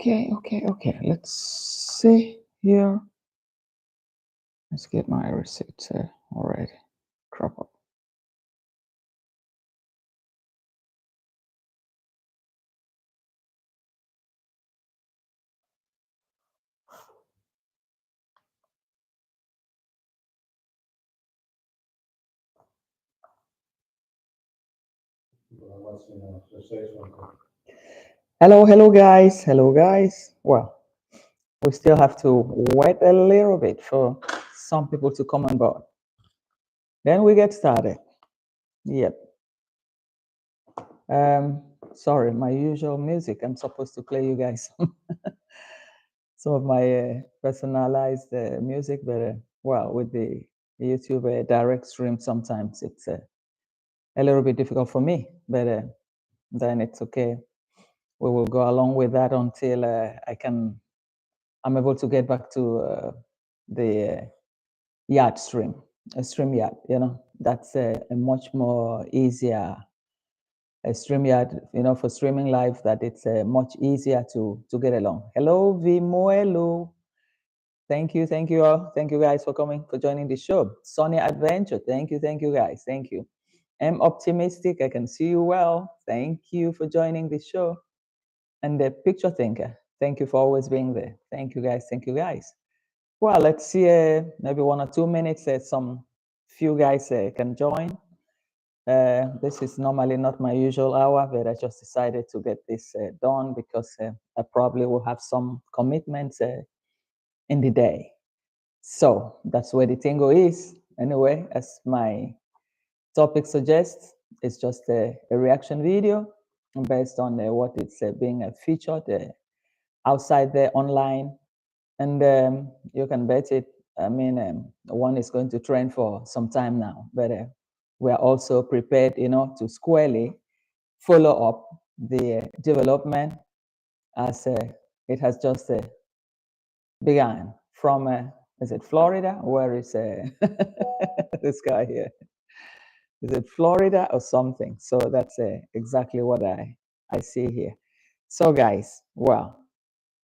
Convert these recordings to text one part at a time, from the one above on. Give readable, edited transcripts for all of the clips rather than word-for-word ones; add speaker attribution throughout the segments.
Speaker 1: Okay. Let's see here. Let's get my receipts already. Crop up. Hello guys. Well, we still have to wait a little bit for some people to come on board. Then we get started. Yep. Sorry, my usual music. I'm supposed to play you guys some of my personalized music, but well, with the YouTube direct stream, sometimes it's a little bit difficult for me, but then it's okay. We will go along with that until I'm able to get back to the yard stream, stream yard. That's a much more easier StreamYard, for streaming live, that it's much easier to get along. Hello, Vimoelu. Thank you all. Thank you guys for joining the show. Sonia Adventure, thank you guys. Thank you. I'm optimistic. I can see you well. Thank you for joining the show. And the Picture Thinker, thank you for always being there. Thank you guys. Well, let's see, maybe 1 or 2 minutes. Some few guys can join. This is normally not my usual hour, but I just decided to get this done because I probably will have some commitments in the day. So that's where the tingo is. Anyway, as my topic suggests, it's just a reaction video based on what it's being featured outside there online. And you can bet it, I mean, one is going to trend for some time now, but we are also prepared, to squarely follow up the development as it has just begun from, is it Florida? Where is this guy here? Is it Florida or something? So that's exactly what I see here. So guys, well,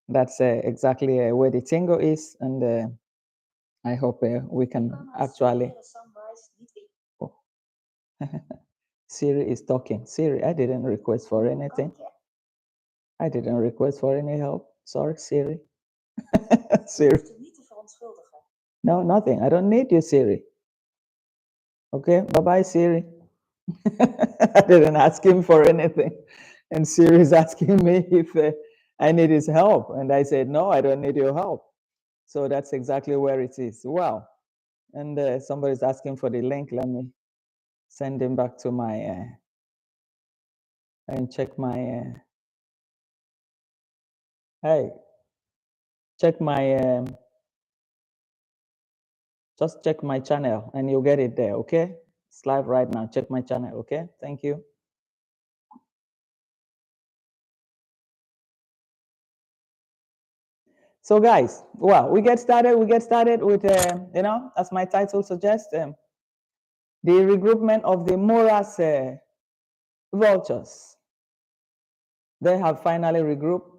Speaker 1: that's exactly where the tingo is, and I hope we can actually. Oh. Siri is talking. Siri, I didn't request for anything. I didn't request for any help. Sorry, Siri. Siri. No, nothing. I don't need you, Siri. Okay, bye-bye, Siri. I didn't ask him for anything. And Siri is asking me if I need his help. And I said, no, I don't need your help. So that's exactly where it is. Wow. And somebody's asking for the link. Let me send him back to my, and check my, hey, check my, just check my channel and you'll get it there, okay? It's live right now. Check my channel, okay? Thank you. So guys, well, we get started with, as my title suggests, the regroupment of the Mura's vultures. They have finally regrouped,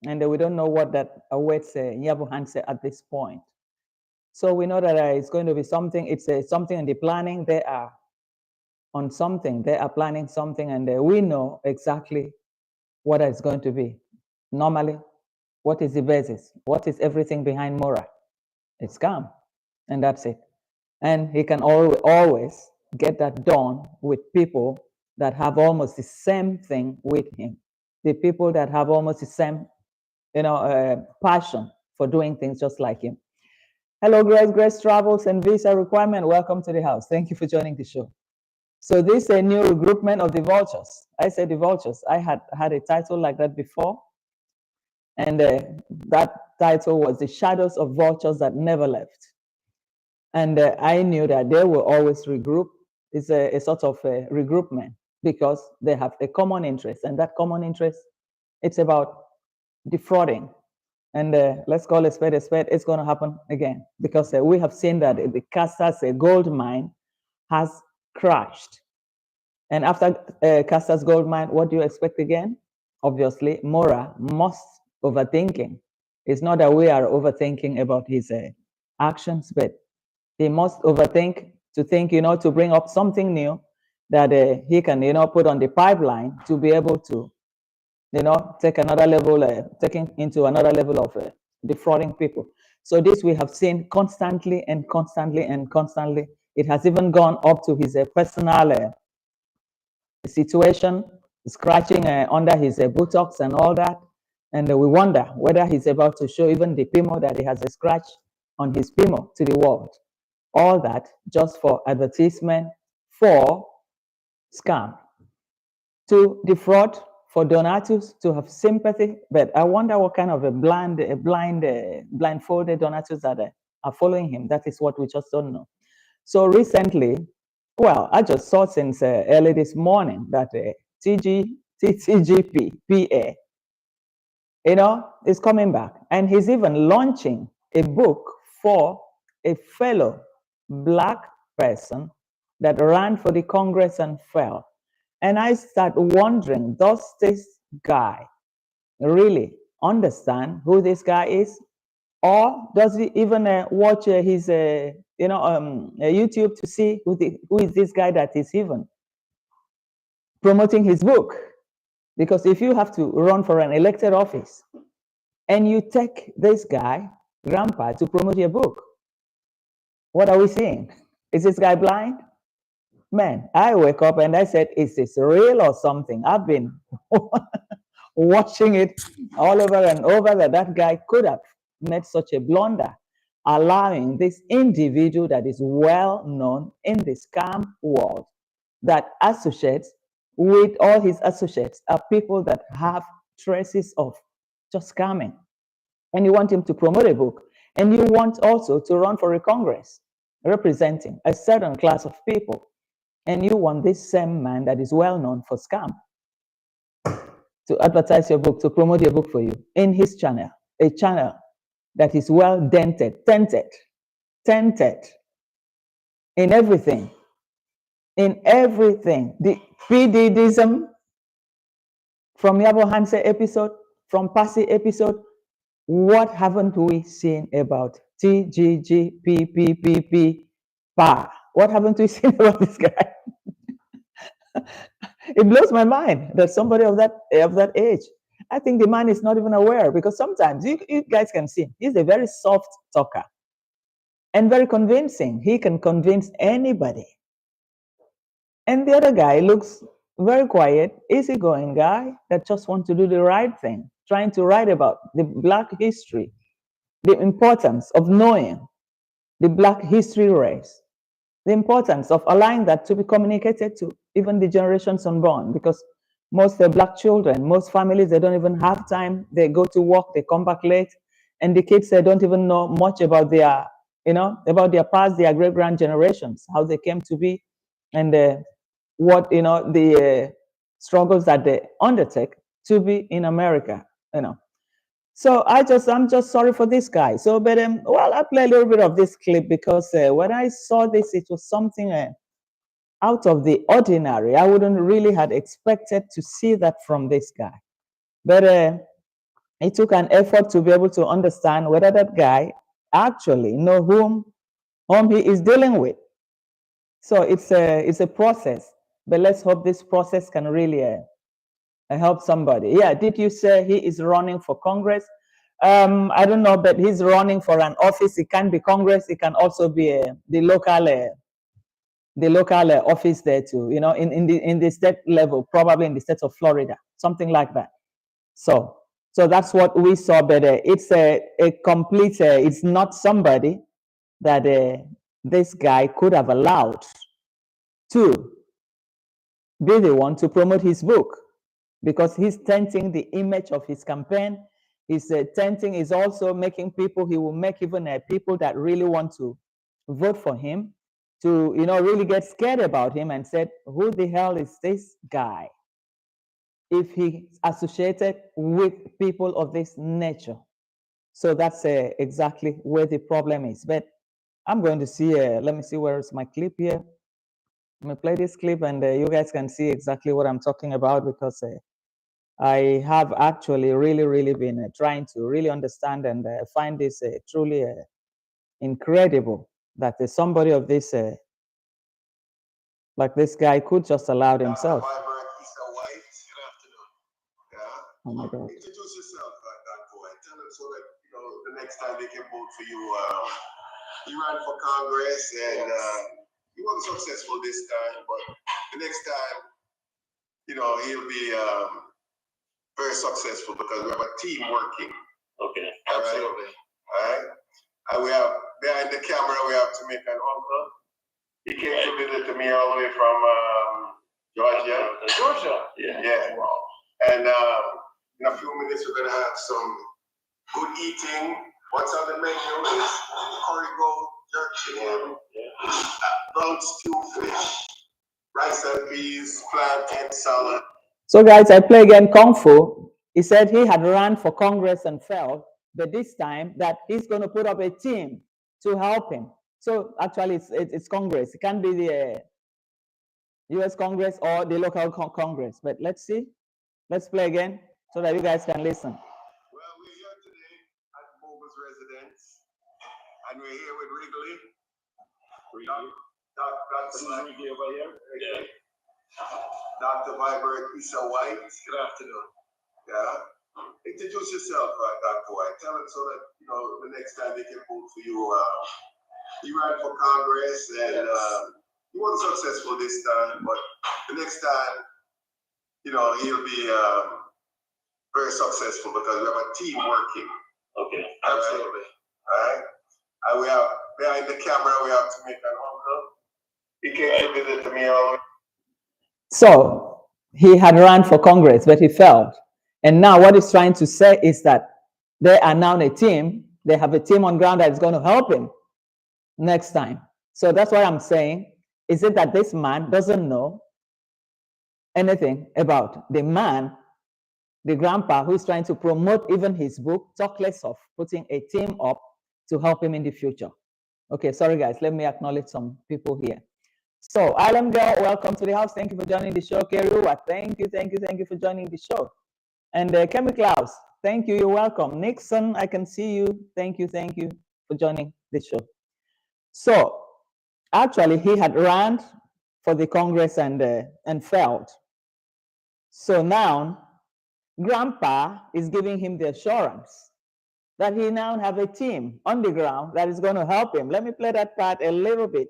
Speaker 1: and we don't know what that awaits Nyabu Hanse at this point. So we know that it's going to be something, it's something in the planning. They are on something, they are planning something, and we know exactly what it's going to be. Normally, what is the basis? What is everything behind Mura? It's calm, and that's it. And he can always get that done with people that have almost the same thing with him. The people that have almost the same, passion for doing things just like him. Hello, Grace Travels and Visa Requirement. Welcome to the house. Thank you for joining the show. So this is a new regroupment of the vultures. I said the vultures. I had a title like that before. And that title was The Shadows of Vultures That Never Left. And I knew that they will always regroup. It's a sort of a regroupment because they have a common interest. And that common interest, it's about defrauding. And let's call a spade. It's going to happen again because we have seen that the Castas gold mine has crashed. And after Castas gold mine, what do you expect again? Obviously, Mura must overthinking. It's not that we are overthinking about his actions, but he must overthink to think, to bring up something new that he can, put on the pipeline to be able to, take another level, taking into another level of defrauding people. So this we have seen constantly and constantly and constantly. It has even gone up to his personal situation, scratching under his buttocks and all that. And we wonder whether he's about to show even the Pimo that he has a scratch on his Pimo to the world. All that just for advertisement, for scam, to defraud, for donators to have sympathy. But I wonder what kind of a blindfolded donators that are following him. That is what we just don't know. So recently, well, I just saw since early this morning that TTGP PA, is coming back. And he's even launching a book for a fellow Black person that ran for the Congress and fell. And I start wondering, does this guy really understand who this guy is? Or does he even watch his YouTube to see who is this guy that is even promoting his book? Because if you have to run for an elected office and you take this guy, grandpa, to promote your book, what are we seeing? Is this guy blind? Man, I wake up and I said, is this real or something? I've been watching it all over and over that guy could have made such a blunder, allowing this individual that is well known in the scam world, that associates with all his associates are people that have traces of just scamming. And you want him to promote a book, and you want also to run for a Congress representing a certain class of people, and you want this same man that is well known for scam to advertise your book, to promote your book for you in his channel, a channel that is well tainted in everything. The PDDism from Yabo Hanse episode, from Pasi episode, what haven't we seen about TGGPPPP PA? What haven't we seen about this guy? It blows my mind that somebody of that age, I think the man is not even aware, because sometimes you guys can see he's a very soft talker and very convincing. He can convince anybody. And the other guy looks very quiet, easygoing guy that just wants to do the right thing, trying to write about the Black history, the importance of knowing the Black history race, the importance of allowing that to be communicated to even the generations unborn, because most Black children, most families, they don't even have time. They go to work, they come back late, and the kids, they don't even know much about their, about their past, their great-grand generations, how they came to be, and what, the struggles that they undertake to be in America, So I'm just sorry for this guy. So, but well, I'll play a little bit of this clip because when I saw this, it was something out of the ordinary. I wouldn't really had expected to see that from this guy. But it took an effort to be able to understand whether that guy actually know whom he is dealing with. So it's a process, but let's hope this process can really help somebody. Yeah, did you say he is running for Congress? I don't know, but he's running for an office. It can be Congress. It can also be the local office there too. In the state level, probably in the state of Florida, something like that. So that's what we saw. But it's a complete. It's not somebody that this guy could have allowed to be the one to promote his book, because he's tainting the image of his campaign. He's tainting, is also making people, he will make even people that really want to vote for him to, really get scared about him and said, who the hell is this guy if he's associated with people of this nature? So that's exactly where the problem is. But I'm going to see, let me see, where is my clip here? Let me play this clip and you guys can see exactly what I'm talking about, because I have actually really been trying to really understand and find this truly incredible that somebody of this, like this guy, could just allow himself. Oh my God. Introduce yourself, that boy. Tell them so that the next time they can vote for you. He ran for Congress and he wasn't successful this time, but the next time, he'll be very successful because we have a team working. Okay, absolutely. All right. And we have behind the camera, we have to make an uncle. He came to visit me all the way from Georgia. Georgia? Yeah. Yeah. Wow. And in a few minutes, we're going to have some good eating. What's on the menu is curry goat, jerk chicken, brown stew fish, rice and peas, plantain salad. So guys, I play again Kung Fu. He said he had run for Congress and failed, but this time that he's going to put up a team to help him. So actually, it's Congress. It can't be the U.S. Congress or the local Congress. But let's see. Let's play again so that you guys can listen. Well, we're here today at Mobile's residence, and we're here with Wrigley. That's Wrigley over here. Yeah. Dr. Vibert Issa White. Good afternoon. Yeah. Introduce yourself, Dr. White. Tell them so that the next time they can vote for you. You ran for Congress and you wasn't successful this time, but the next time, he'll be very successful because we have a team working. Okay, absolutely. All right. And we have behind the camera, we have to make an uncle. He came to visit me all the way. So he had run for Congress, but he failed. And now what he's trying to say is that they are now a team. They have a team on ground that is going to help him next time. So that's what I'm saying. Is it that this man doesn't know anything about the man, the grandpa who is trying to promote even his book, talk less of putting a team up to help him in the future? Okay, sorry guys, let me acknowledge some people here. So, Island Girl, welcome to the house. Thank you for joining the show. Kerua, thank you for joining the show. And Kemi Klaus, thank you, you're welcome. Nixon, I can see you. Thank you for joining the show. So, actually, he had run for the Congress and failed. So now, Grandpa is giving him the assurance that he now have a team on the ground that is going to help him. Let me play that part a little bit,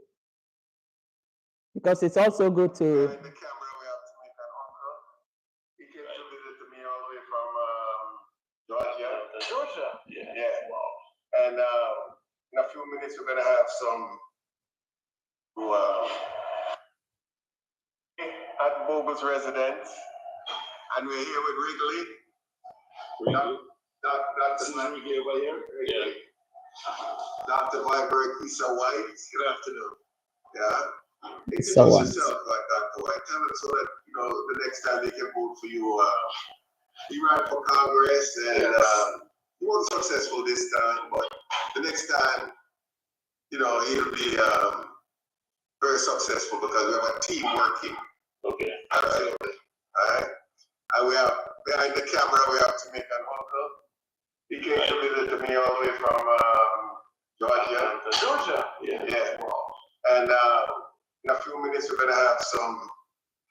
Speaker 1: because it's also good to. Behind the camera, we have to make an uncle. He came to visit me all the way from Georgia. Georgia? Yeah. Yeah. Wow. And in a few minutes, we're going to have some at Mobile's residence. And we're here with Wrigley. That's Wrigley over here. Yeah. Dr. Vibert Issa White. Good afternoon. Yeah. Introduce yourself, Dr. White. Tell them so that the next time they can vote for you. You ran for Congress and he wasn't successful this time, but the next time, he'll be very successful because we have a team working. Okay, absolutely. All right. And we have behind the camera, we have to make an uncle. He came to visit me all the way from Georgia. Georgia? Yeah. Yeah. Wow. And in a few minutes, we're going to have some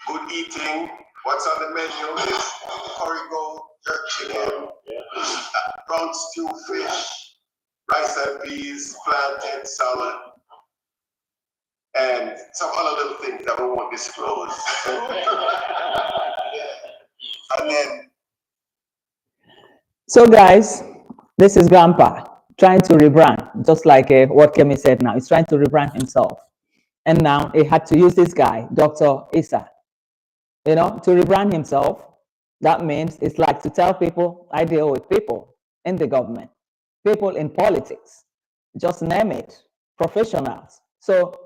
Speaker 1: good eating. What's on the menu is curry goat, jerk chicken, brown stew fish, rice and peas, plantain salad, and some other little things that we won't disclose. And then. So guys, this is Grandpa trying to rebrand, just like what Kemi said now. He's trying to rebrand himself. And now he had to use this guy, Dr. Issa, to rebrand himself. That means it's like to tell people, I deal with people in the government, people in politics, just name it, professionals. So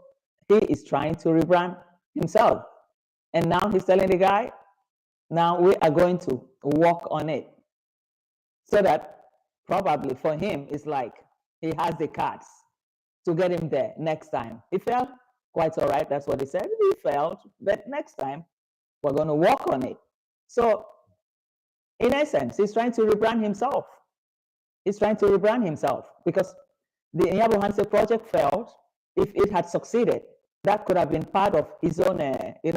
Speaker 1: he is trying to rebrand himself. And now he's telling the guy, now we are going to work on it. So that probably for him, it's like he has the cards to get him there next time. He failed, quite all right, that's what he said. He failed, but next time, we're going to work on it. So in essence, he's trying to rebrand himself. He's trying to rebrand himself because the Nyabo Hanse project failed. If it had succeeded, that could have been part of his own, adding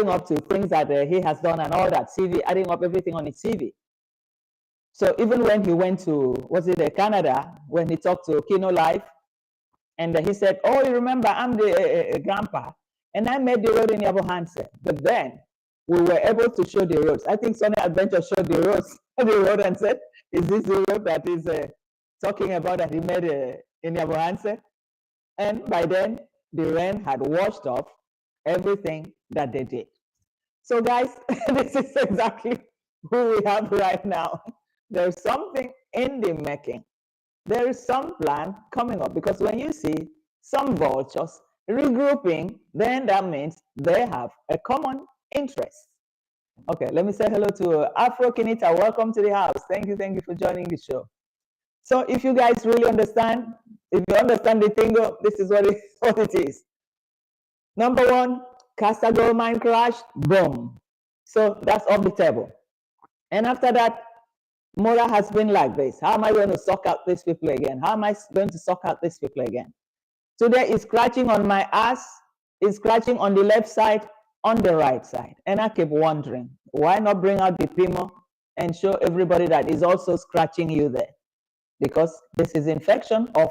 Speaker 1: up to things that he has done and all that CV, adding up everything on his CV. So even when he went to, Canada, when he talked to Kino Live, and he said, "Oh, you remember, I'm the grandpa, and I made the road in Nyabo Hanse." But then we were able to show the roads. I think Sonny Adventure showed the roads, the road, and said, "Is this the road that is talking about that he made in Nyabo Hanse?" And by then, the rain had washed off everything that they did. So guys, this is exactly who we have right now. There's something in the making. There is some plan coming up, because when you see some vultures regrouping, then that means they have a common interest. Okay, let me say hello to Afro Kinita. Welcome to the house. Thank you for joining the show. So if you guys really understand, if you understand the thing, this is what it is. Number one, Casa gold mine crash, boom. So that's off the table. And after that, Mura has been like this. How am I going to suck out these people again? How am I going to suck out these people again? Today is scratching on my ass, is scratching on the left side, on the right side. And I keep wondering, why not bring out the Pimo and show everybody that is also scratching you there? Because this is infection of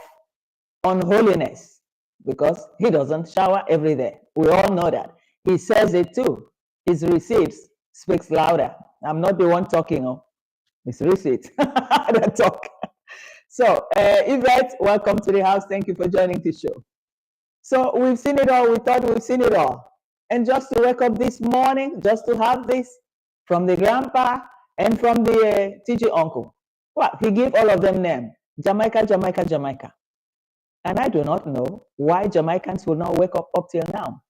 Speaker 1: unholiness, because he doesn't shower every day. We all know that. He says it too. His receipts speaks louder. I'm not the one talking. His receipts that talk. So, Yvette, welcome to the house. Thank you for joining the show. So we've seen it all. We thought we've seen it all. And just to wake up this morning, just to have this from the grandpa and from the TG uncle. Well, he gave all of them name. Jamaica, Jamaica, Jamaica. And I do not know why Jamaicans will not wake up till now.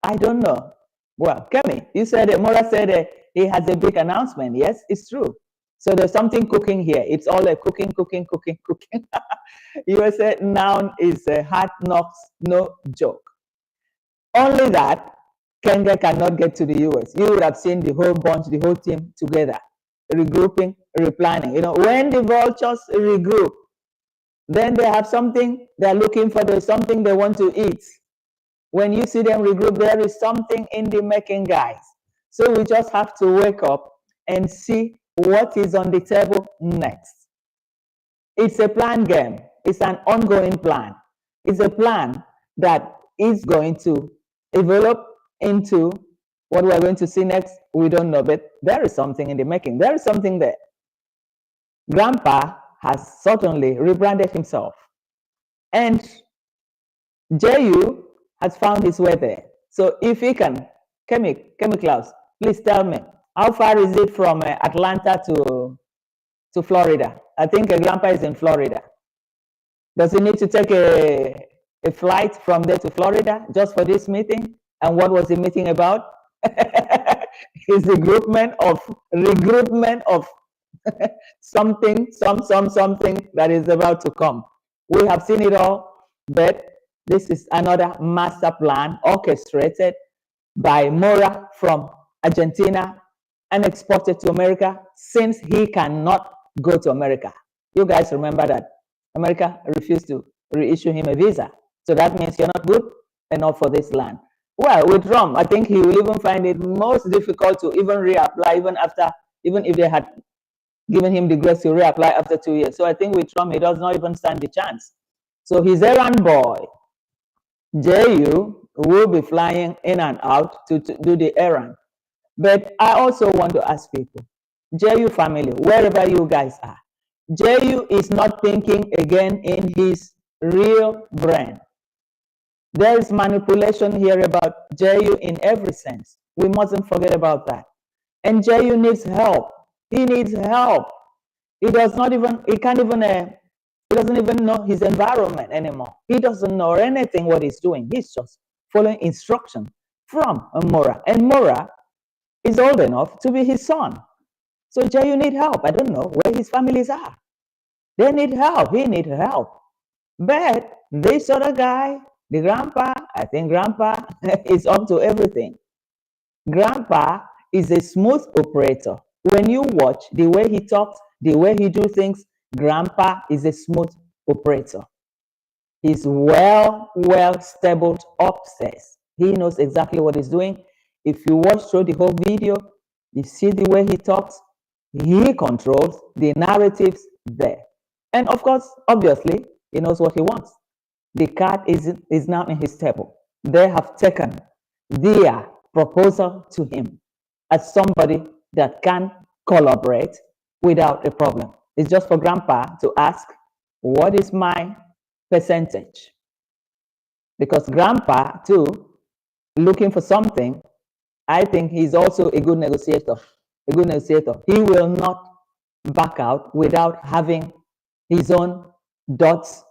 Speaker 1: I don't know. Well, Kemi, you said, Mura said he has a big announcement. Yes, it's true. So there's something cooking here. It's all a cooking. USA noun is hard knocks, no joke. Only that Kenya cannot get to the US. You would have seen the whole bunch, the whole team together, regrouping, replanning. You know, when the vultures regroup, then they have something they're looking for. There's something they want to eat. When you see them regroup, there is something in the making, guys. So we just have to wake up and see what is on the table next. It's a plan game. It's an ongoing plan. It's a plan that is going to develop into what we're going to see next. We don't know, but there is something in the making. There is something there. Grandpa has certainly rebranded himself. And JU has found his way there. So if he can, Kemi Klaus, please tell me, how far is it from Atlanta to Florida? I think Grandpa is in Florida. Does he need to take a flight from there to Florida just for this meeting? And what was the meeting about? Is the regroupment of something that is about to come. We have seen it all, but this is another master plan orchestrated by Mura from Argentina and exported to America, since he cannot go to America. You guys remember that America refused to reissue him a visa. So that means you're not good enough for this land. Well, with Trump, I think he will even find it most difficult to even reapply, even if they had given him the grace to reapply after 2 years. So I think with Trump, he does not even stand the chance. So his errand boy, JU, will be flying in and out to do the errand. But I also want to ask people, JU family, wherever you guys are, JU is not thinking again in his real brain. There is manipulation here about JU in every sense. We mustn't forget about that. And JU needs help. He needs help. He doesn't even know his environment anymore. He doesn't know anything what he's doing. He's just following instruction from Mura. And Mura is old enough to be his son. So JU need help. I don't know where his families are. They need help. He needs help. But this other guy, the grandpa, I think grandpa is up to everything. Grandpa is a smooth operator. when you watch the way he talks, the way he do things, Grandpa is a smooth operator. He's well stable upstairs. He knows exactly what he's doing. If you watch through the whole video, you see the way he talks. He controls the narratives there. And of course, obviously, he knows what he wants. The card is now in his table. They have taken their proposal to him as somebody that can collaborate without a problem. It's just for Grandpa to ask, what is my percentage? Because Grandpa, too, looking for something, I think he's also a good negotiator. A good negotiator. He will not back out without having his own dots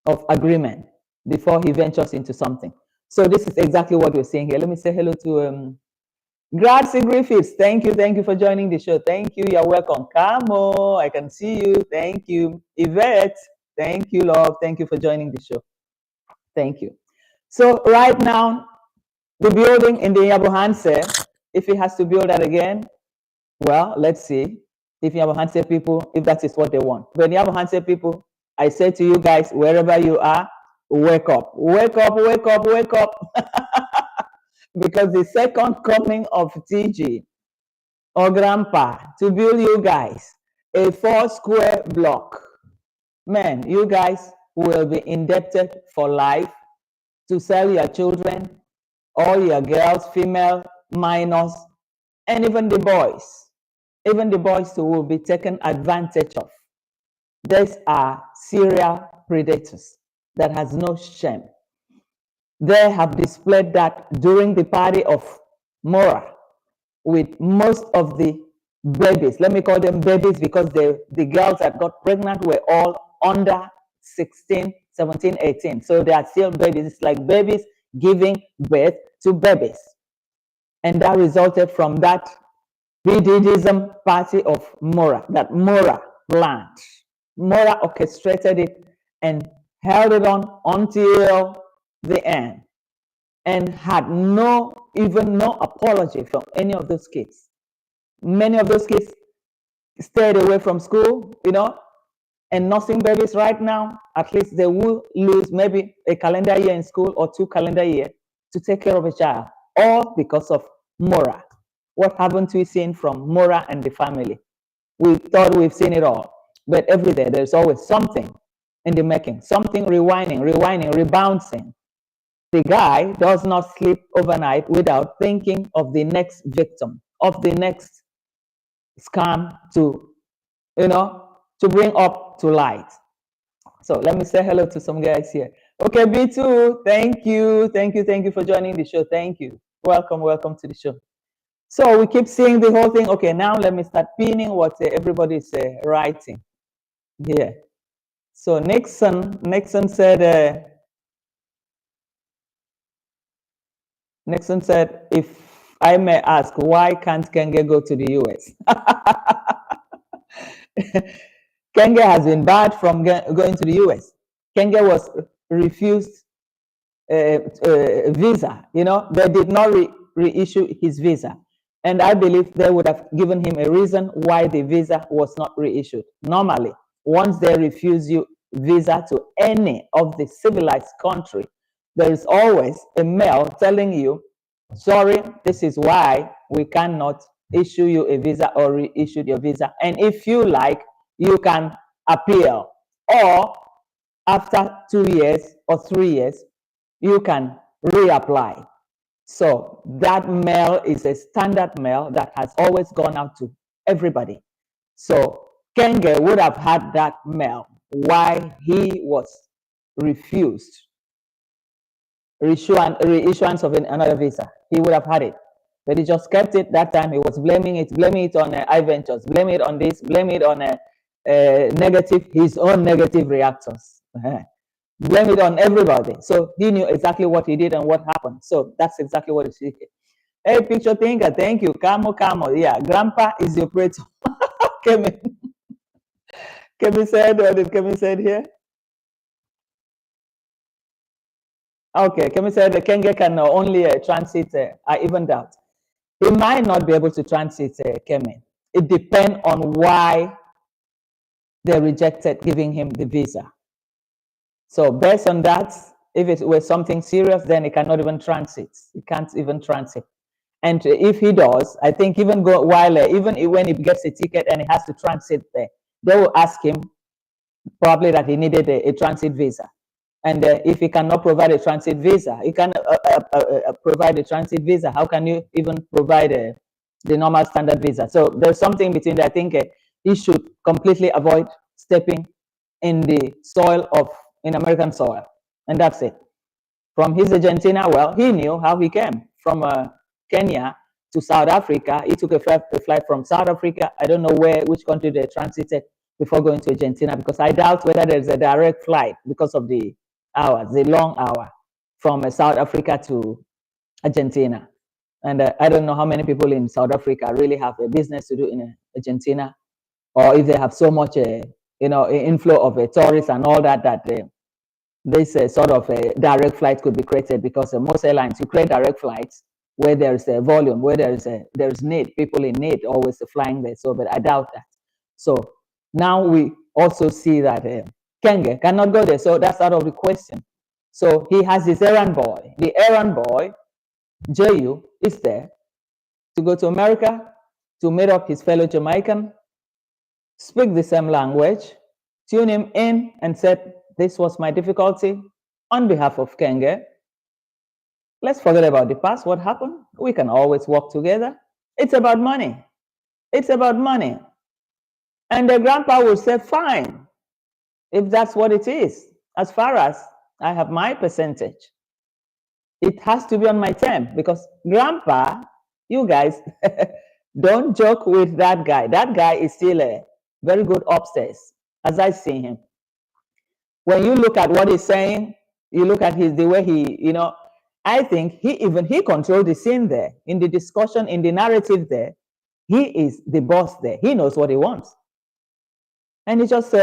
Speaker 1: of agreement before he ventures into something. So this is exactly what we're seeing here. Let me say hello to Grazie Griffiths. Thank you for joining the show. Thank you. You're welcome. Camo, I can see you. Thank you. Yvette, thank you, love. Thank you for joining the show. Thank you. So right now, the building in the Yabuhanse, if he has to build that again, well, let's see if Yabuhanse people, if that is what they want. But Yabuhanse people, I say to you guys, wherever you are, wake up, wake up, wake up, wake up. Because the second coming of TG or Grandpa to build you guys a 4-square block, man, you guys will be indebted for life to sell your children, all your girls, female, minors, and even the boys. Even the boys too will be taken advantage of. These are serial predators that has no shame. They have displayed that during the party of Mura with most of the babies. Let me call them babies because the girls that got pregnant were all under 16, 17, 18. So they are still babies. It's like babies giving birth to babies. And that resulted from that Bididism party of Mura, that Mura planned. Mura orchestrated it and held it on until the end and had even no apology from any of those kids. Many of those kids stayed away from school, and nursing babies right now, at least they will lose maybe a calendar year in school or 2 calendar years to take care of a child, all because of Mura. What haven't we seen from Mura and the family? We thought we've seen it all, but every day there's always something in the making, something rewinding, rebouncing. The guy does not sleep overnight without thinking of the next victim, of the next scam to bring up to light. So let me say hello to some guys here. Okay, B2, thank you for joining the show. Thank you. Welcome to the show. So we keep seeing the whole thing. Okay, now let me start pinning what everybody is writing here. So Nixon said, if I may ask, why can't Kenge go to the US? Kenge has been barred from going to the US. Kenge was refused visa. They did not reissue his visa. And I believe they would have given him a reason why the visa was not reissued. Normally, once they refuse you visa to any of the civilized country, there is always a mail telling you, sorry, this is why we cannot issue you a visa or reissue your visa. And if you like, you can appeal. Or after 2 years or 3 years, you can reapply. So that mail is a standard mail that has always gone out to everybody. So Kenge would have had that mail why he was refused reissuance of another visa. He would have had it, but he just kept it. That time he was blaming it on iVentures, blaming it on this, blaming it on his own negative reactors. Blame it on everybody. So he knew exactly what he did and what happened. So that's exactly what he did. Hey, picture thinker, thank you. Camo. Yeah, Grandpa is the operator. Kevin said, what did Kevin said here? Okay, Kevin said the Kenge can only transit, I even doubt. He might not be able to transit Kemi. it depends on why they rejected giving him the visa. So based on that, if it was something serious, then he cannot even transit. He can't even transit. And if he does, I think even even when he gets a ticket and he has to transit there, they will ask him probably that he needed a transit visa. And if he cannot provide a transit visa, he can provide a transit visa. How can you even provide the normal standard visa? So there's something between that. I think he should completely avoid stepping in the soil in American soil. And that's it. From his Argentina, well, he knew how he came from Kenya to South Africa. He took a flight from South Africa. I don't know which country they transited before going to Argentina, because I doubt whether there's a direct flight because of the hours, the long hour from South Africa to Argentina. And I don't know how many people in South Africa really have a business to do in Argentina, or if they have so much, inflow of tourists and all that this sort of a direct flight could be created, because most airlines, you create direct flights where there's a volume, where there's need, people in need always flying there. So, but I doubt that. So now we also see that Kenge cannot go there. So that's out of the question. So he has his errand boy. The errand boy, Ju, is there to go to America to meet up his fellow Jamaican, speak the same language, tune him in and said, this was my difficulty on behalf of Kenge. Let's forget about the past. What happened? We can always work together. It's about money. It's about money. And the grandpa will say, fine, if that's what it is. As far as I have my percentage, it has to be on my term, because grandpa, you guys, don't joke with that guy. That guy is still very good upstairs, as I see him. When you look at what he's saying, you look at the way he, I think he controlled the scene there, in the discussion, in the narrative there. He is the boss there. He knows what he wants. And he just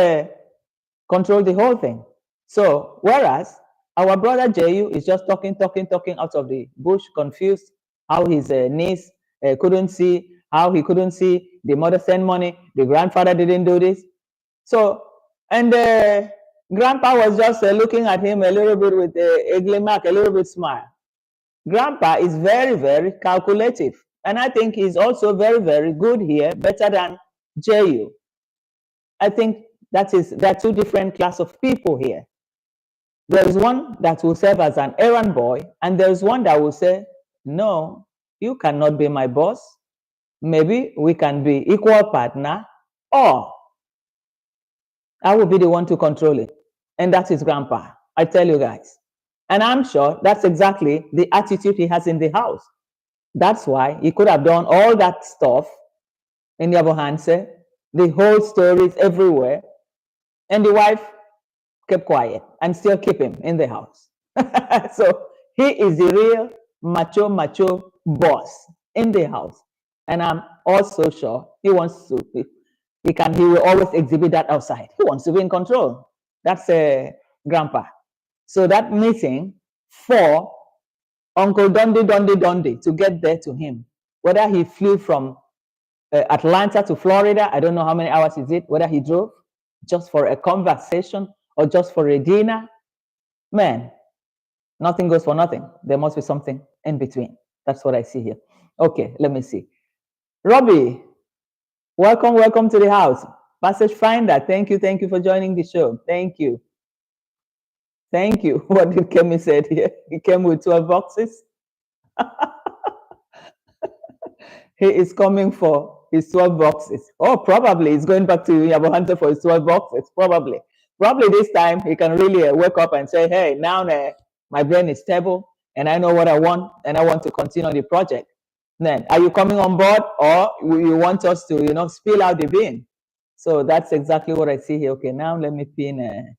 Speaker 1: controlled the whole thing. So, whereas our brother Ju is just talking out of the bush, confused, how his niece couldn't see, how he couldn't see, the mother sent money, the grandfather didn't do this. So, and grandpa was just looking at him a little bit with a glimmer, a little bit smile. Grandpa is very, very calculative. And I think he's also very, very good here, better than Ju. I think there are two different class of people here. There is one that will serve as an errand boy, and there is one that will say, no, you cannot be my boss. Maybe we can be equal partner, or I will be the one to control it. And that is grandpa, I tell you guys. And I'm sure that's exactly the attitude he has in the house. That's why he could have done all that stuff in Yabohanse, the whole stories everywhere, and the wife kept quiet and still keep him in the house. So he is the real macho boss in the house. And I'm also sure he wants to, he will always exhibit that outside. He wants to be in control. That's grandpa. So that meeting for Uncle Dundee to get there to him, whether he flew from Atlanta to Florida, I don't know how many hours is it, whether he drove just for a conversation or just for a dinner, man, nothing goes for nothing. There must be something in between. That's what I see here. Okay, let me see. Robbie, welcome to the house. Passage Finder, thank you for joining the show. Thank you. What did Kemi said here? He came with 12 boxes. He is coming for his 12 boxes. Oh, probably he's going back to Yabohanta for his 12 boxes. Probably this time he can really wake up and say, hey, now my brain is stable and I know what I want and I want to continue the project. Then, are you coming on board, or you want us to, spill out the bean? So that's exactly what I see here. Okay, now let me pin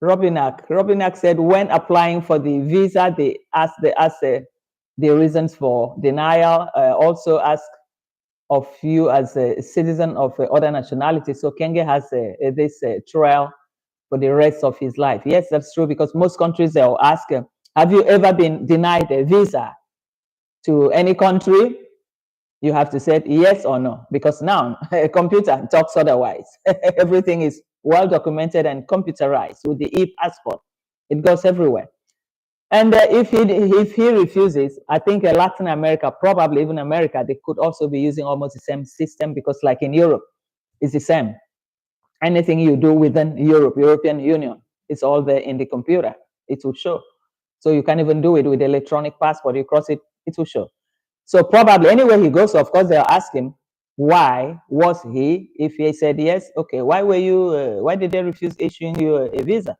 Speaker 1: Robinak. Robinak said when applying for the visa, they ask the reasons for denial. Also ask of you as a citizen of other nationality. So Kenge has this trial for the rest of his life. Yes, that's true, because most countries they'll ask, have you ever been denied a visa to any country? You have to say yes or no, because now a computer talks otherwise. Everything is well documented and computerized with the e-passport. It goes everywhere. And if he refuses, I think Latin America, probably even America, they could also be using almost the same system, because like in Europe, it's the same. Anything you do within Europe, European Union, it's all there in the computer. It will show. So you can even do it with electronic passport. You cross it, it will show. So probably anywhere he goes, of course, they'll ask him, why was he? If he said yes, okay, why were you? Why did they refuse issuing you a visa?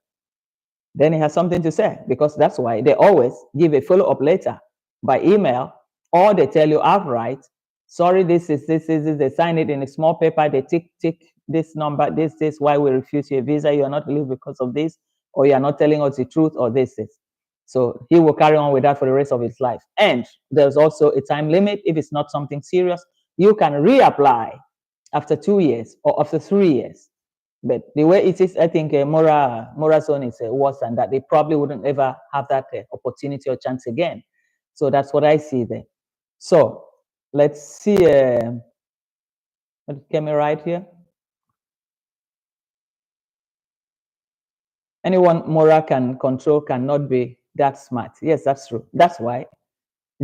Speaker 1: Then he has something to say, because that's why they always give a follow-up letter by email, or they tell you outright, sorry, this is this. They sign it in a small paper. They tick this number. This why we refuse your visa. You are not eligible because of this, or you are not telling us the truth, or this is. So he will carry on with that for the rest of his life. And there's also a time limit. If it's not something serious, you can reapply after 2 years or after 3 years. But the way it is, I think Mura's zone is worse than that. They probably wouldn't ever have that opportunity or chance again. So that's what I see there. So let's see. What came right here? Anyone Mura can control cannot be that smart. Yes, that's true. That's why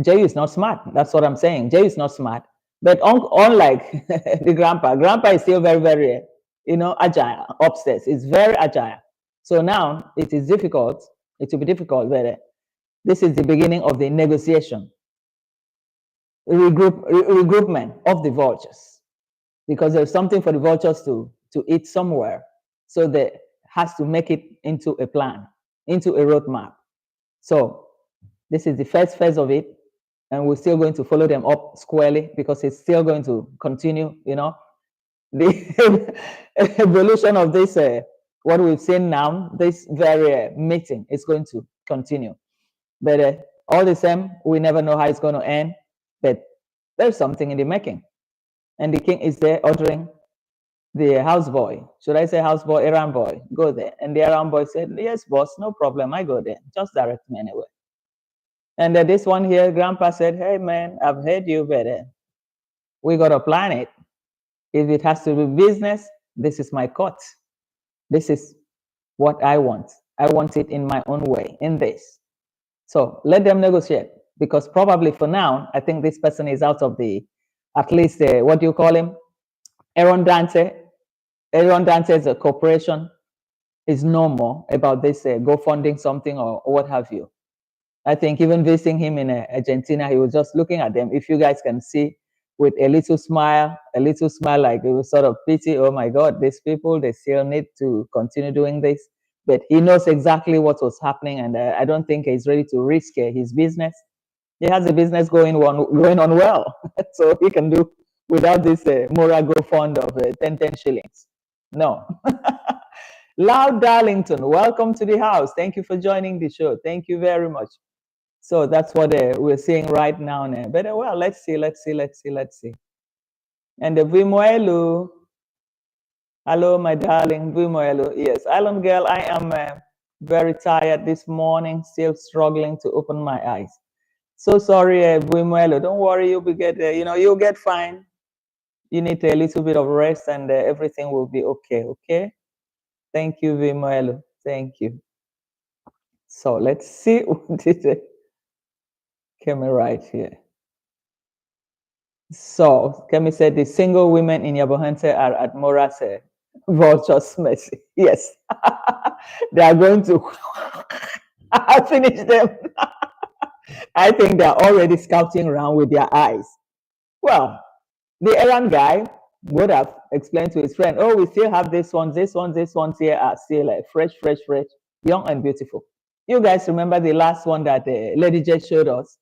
Speaker 1: Jay is not smart. That's what I'm saying. Jay is not smart. But unlike the grandpa is still very, very, agile upstairs. It's very agile. So now it is difficult. It will be difficult, but this is the beginning of the negotiation, regroupment of the vultures, because there's something for the vultures to eat somewhere. So they has to make it into a plan, into a roadmap. So this is the first phase of it, and we're still going to follow them up squarely, because it's still going to continue. The evolution of this, what we've seen now, this very meeting is going to continue. But all the same, we never know how it's going to end. But there's something in the making, and the king is there ordering the houseboy. Should I say houseboy, errand boy? Go there. And the errand boy said, yes, boss, no problem. I go there. Just direct me anywhere. And this one here, grandpa said, hey, man, I've heard you, but we got to plan it. If it has to be business, this is my cut. This is what I want. I want it in my own way, in this. So let them negotiate, because probably for now, I think this person is out of the, at least, what do you call him? Aaron Dante. Aaron Dante's corporation is no more about this go funding something or what have you. I think even visiting him in Argentina, he was just looking at them. If you guys can see, with a little smile like it was sort of pity. Oh my God, these people, they still need to continue doing this. But he knows exactly what was happening, and I don't think he's ready to risk his business. He has a business going on well, so he can do without this Mura Go fund of 10 shillings. No. Loud Darlington, welcome to the house. Thank you for joining the show. Thank you very much. So that's what we're seeing right now. But well, let's see. And the Vimoelu, hello, my darling Vimoelu. Yes, Island Girl, I am very tired this morning, still struggling to open my eyes. So sorry, Vimoelu. Don't worry, you'll get, you'll get fine. You need a little bit of rest, and everything will be okay. Okay. Thank you, Vimoelu. Thank you. So let's see what did Kemi right here. So Kemi said the single women in Yabohante are at Mura's Vultures mercy. Yes. They are going to finish them. I think they're already scouting around with their eyes. Well, the errand guy would have explained to his friend, oh, we still have this ones here are still fresh, young and beautiful. You guys remember the last one that Lady J showed us?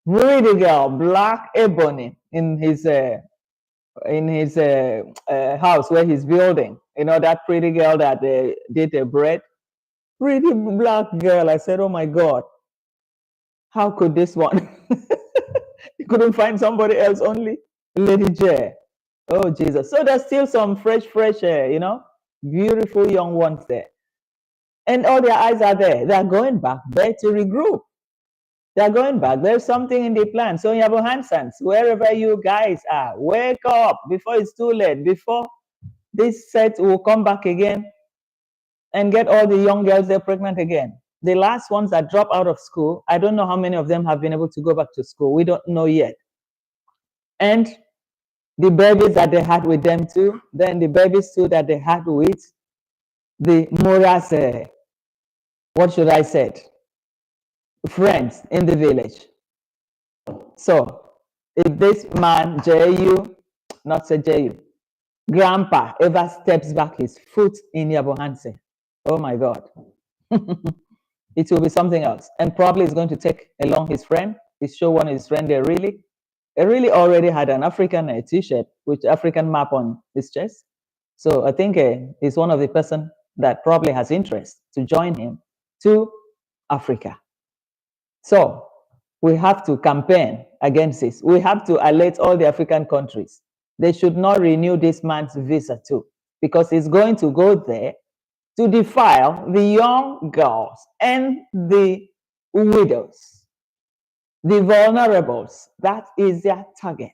Speaker 1: Pretty girl, black ebony in his house where he's building. You know, that pretty girl that did a bread. Pretty black girl. I said, oh my God, how could this one? You couldn't find somebody else, only Lady J. Oh, Jesus. So there's still some fresh, beautiful young ones there. And all their eyes are there. They're going back there to regroup. They're going back. There's something in the plan. So, Yabo Hansons, wherever you guys are, wake up before it's too late, before this set will come back again and get all the young girls there pregnant again. The last ones that drop out of school, I don't know how many of them have been able to go back to school. We don't know yet. And the babies that they had with them too, then the babies too that they had with the Mura's, what should I say, friends in the village. So if this man, J.U., not say J.U., grandpa ever steps back his foot in Yabohanse, oh my God, it will be something else. And probably he's going to take along his friend. He showed one of his friend there really already had an African t-shirt with African map on his chest. So I think he's one of the person that probably has interest to join him to Africa. So we have to campaign against this. We have to alert all the African countries. They should not renew this man's visa too, because he's going to go there to defile the young girls and the widows, the vulnerables. That is their target.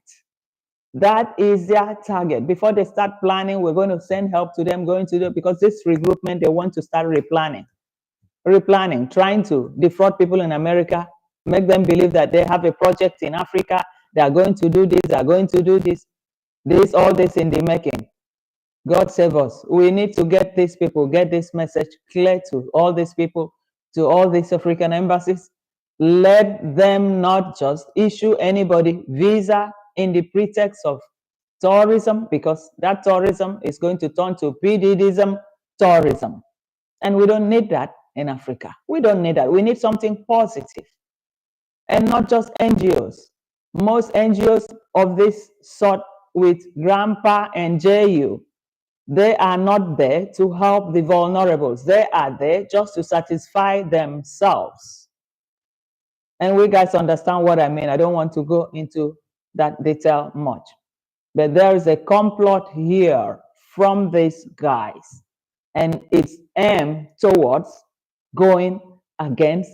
Speaker 1: That is their target. Before they start planning, we're going to send help to them, going to do, because this regroupment, they want to start replanning, trying to defraud people in America, make them believe that they have a project in Africa, they are going to do this, they are going to do this, all this in the making. God save us. We need to get these people, get this message clear to all these people, to all these African embassies. Let them not just issue anybody visa in the pretext of tourism, because that tourism is going to turn to PDDism tourism. And we don't need that in Africa. We don't need that. We need something positive. And not just NGOs. Most NGOs of this sort with Grandpa and JU, they are not there to help the vulnerables. They are there just to satisfy themselves. And we guys understand what I mean. I don't want to go into that detail much. But there is a complot here from these guys. And it's aimed towards going against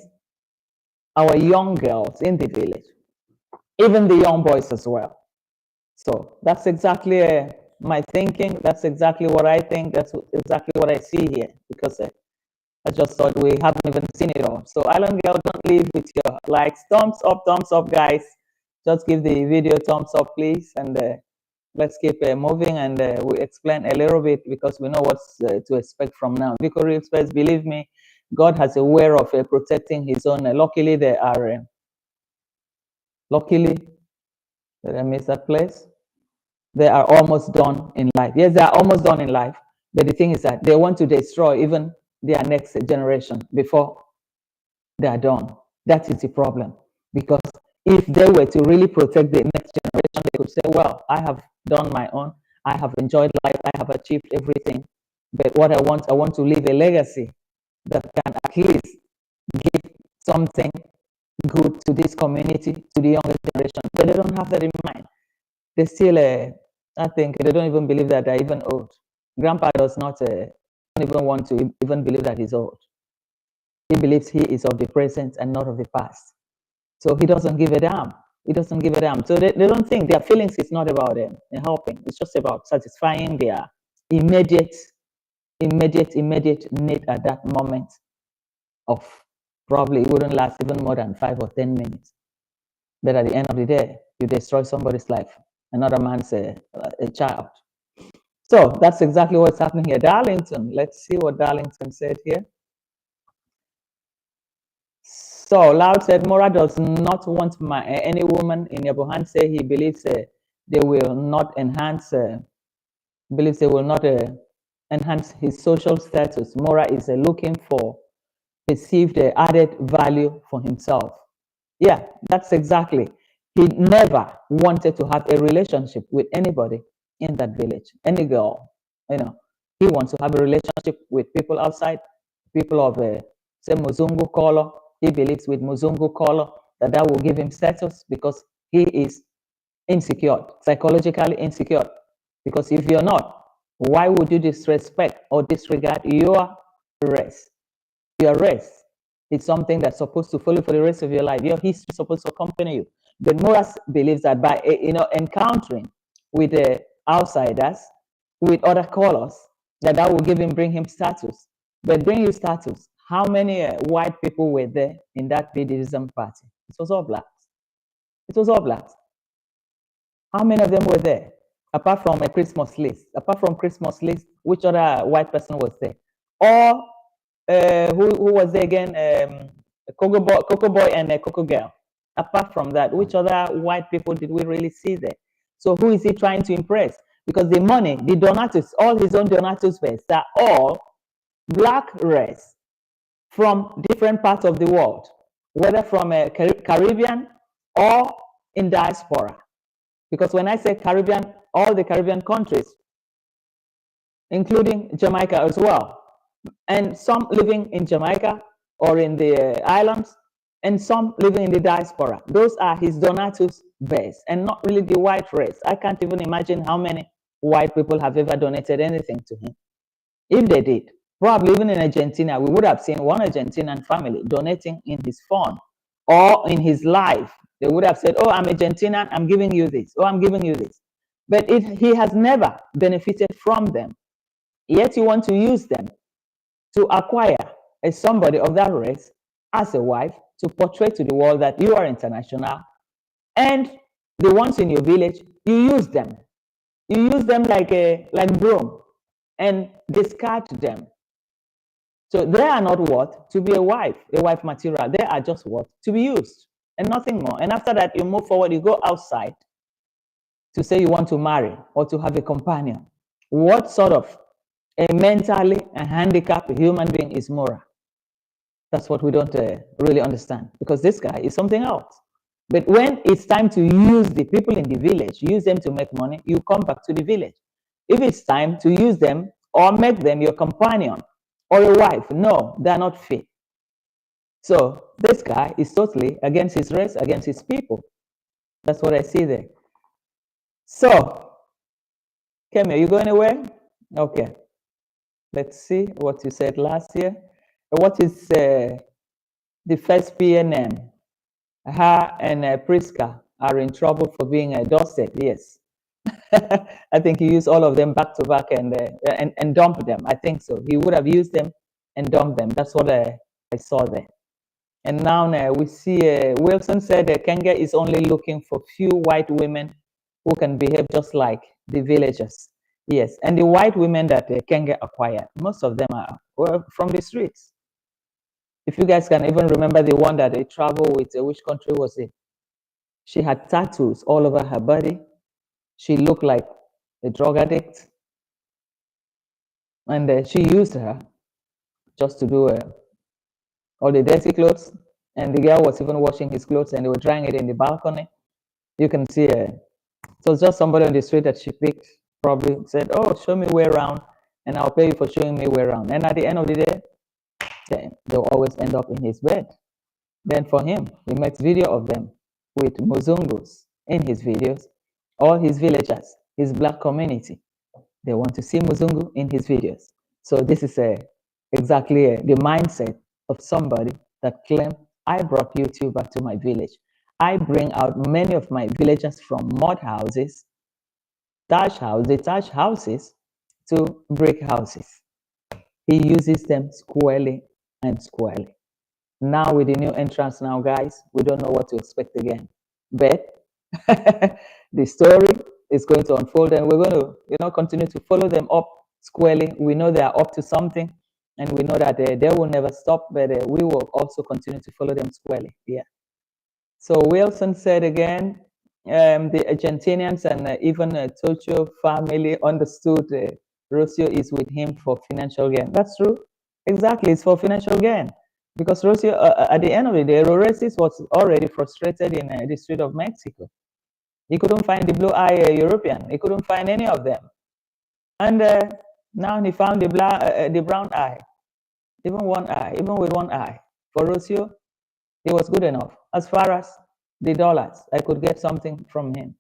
Speaker 1: our young girls in the village, even the young boys as well. So that's exactly my thinking. That's exactly what I think. That's exactly what I see here, because I just thought we haven't even seen it all. So Island Girl, don't leave with your likes. Thumbs up, guys. Just give the video thumbs up, please. And let's keep moving, and we explain a little bit, because we know what's to expect from now. Victory Express, believe me, God has a way of protecting his own. Luckily, they are, luckily, did I miss that place? They are almost done in life. Yes, they are almost done in life. But the thing is that they want to destroy even their next generation before they are done. That is the problem. Because if they were to really protect the next generation, they could say, well, I have done my own. I have enjoyed life. I have achieved everything. But what I want to leave a legacy that can at least give something good to this community, to the younger generation. But they don't have that in mind. They still, I think, they don't even believe that they're even old. Grandpa does not don't even want to even believe that he's old. He believes he is of the present and not of the past. So he doesn't give a damn. He doesn't give a damn. So they don't think their feelings is not about them helping. It's just about satisfying their immediate need at that moment of, probably it wouldn't last even more than 5 or 10 minutes. But at the end of the day, you destroy somebody's life, another man's a child. So that's exactly what's happening here. Darlington, let's see what Darlington said here. So Loud said, Mura does not want any woman in Yabohan. Say he believes they will not enhance, believes they will not enhance his social status. Mura is looking for perceived added value for himself. Yeah, that's exactly. He never wanted to have a relationship with anybody in that village, any girl. He wants to have a relationship with people outside, people of say Muzungu color. He believes with Muzungu color that will give him status, because he is insecure, psychologically insecure. Because if you're not, why would you disrespect or disregard your race? Your race It's something that's supposed to follow for the rest of your life. Your history is supposed to accompany you. But Mura believes that by encountering with the outsiders, with other colors, that will bring him status. But bring you status. How many white people were there in that Buddhism party? It was all blacks. It was all blacks. How many of them were there? Apart from a Christmas list. Apart from Christmas list, which other white person was there? Or who was there again? Coco Boy and Coco Girl. Apart from that, which other white people did we really see there? So who is he trying to impress? Because the money, the donatus, all his own donatus base, are all black race from different parts of the world, whether from a Caribbean or in diaspora. Because when I say Caribbean, all the Caribbean countries, including Jamaica as well, and some living in Jamaica or in the islands, and some living in the diaspora. Those are his donatus base, and not really the white race. I can't even imagine how many white people have ever donated anything to him. If they did, probably even in Argentina, we would have seen one Argentinian family donating in his fund or in his life. They would have said, oh, I'm Argentinian, I'm giving you this, oh, I'm giving you this. But he has never benefited from them. Yet you want to use them to acquire somebody of that race as a wife to portray to the world that you are international. And the ones in your village, you use them. You use them like broom and discard them. So they are not what? To be a wife material. They are just what? To be used and nothing more. And after that, you move forward, you go outside to say you want to marry or to have a companion. What sort of a mentally handicapped human being is Mura? That's what we don't really understand, because this guy is something else. But when it's time to use the people in the village, use them to make money, you come back to the village. If it's time to use them or make them your companion or a wife, no, they're not fit. So this guy is totally against his race, against his people. That's what I see there. So, Kemi, are you going anywhere? Okay. Let's see what you said last year. What is the first PNM? Her and Priska are in trouble for being a Dorset. Yes. I think he used all of them back to back and dumped them. I think so. He would have used them and dumped them. That's what I saw there. And now we see Wilson said Kenge is only looking for few white women who can behave just like the villagers. Yes, and the white women that Kenge acquired, most of them were from the streets. If you guys can even remember the one that they traveled with, which country was it? She had tattoos all over her body. She looked like a drug addict. And she used her just to do all the dirty clothes. And the girl was even washing his clothes and they were drying it in the balcony. You can see it was just somebody on the street that she picked, probably said, oh, show me way around and I'll pay you for showing me way around. And at the end of the day, they'll always end up in his bed. Then for him, he makes video of them with Muzungus in his videos. All his villagers, his black community, they want to see Muzungu in his videos. So this is exactly the mindset of somebody that claimed, I brought YouTube back to my village. I bring out many of my villagers from mud houses, thatch houses to brick houses. He uses them squarely and squarely. Now with the new entrance now, guys, we don't know what to expect again. But the story is going to unfold and we're going to, continue to follow them up squarely. We know they are up to something and we know that they will never stop, but we will also continue to follow them squarely. Yeah. So Wilson said again, the Argentinians and even Tocho family understood Rocio is with him for financial gain. That's true. Exactly, it's for financial gain. Because Rocio, at the end of the day, Roresis was already frustrated in the Strait of Mexico. He couldn't find the blue-eye European. He couldn't find any of them. And now he found the brown eye, even with one eye. For Rocio, it was good enough. As far as the dollars, I could get something from him.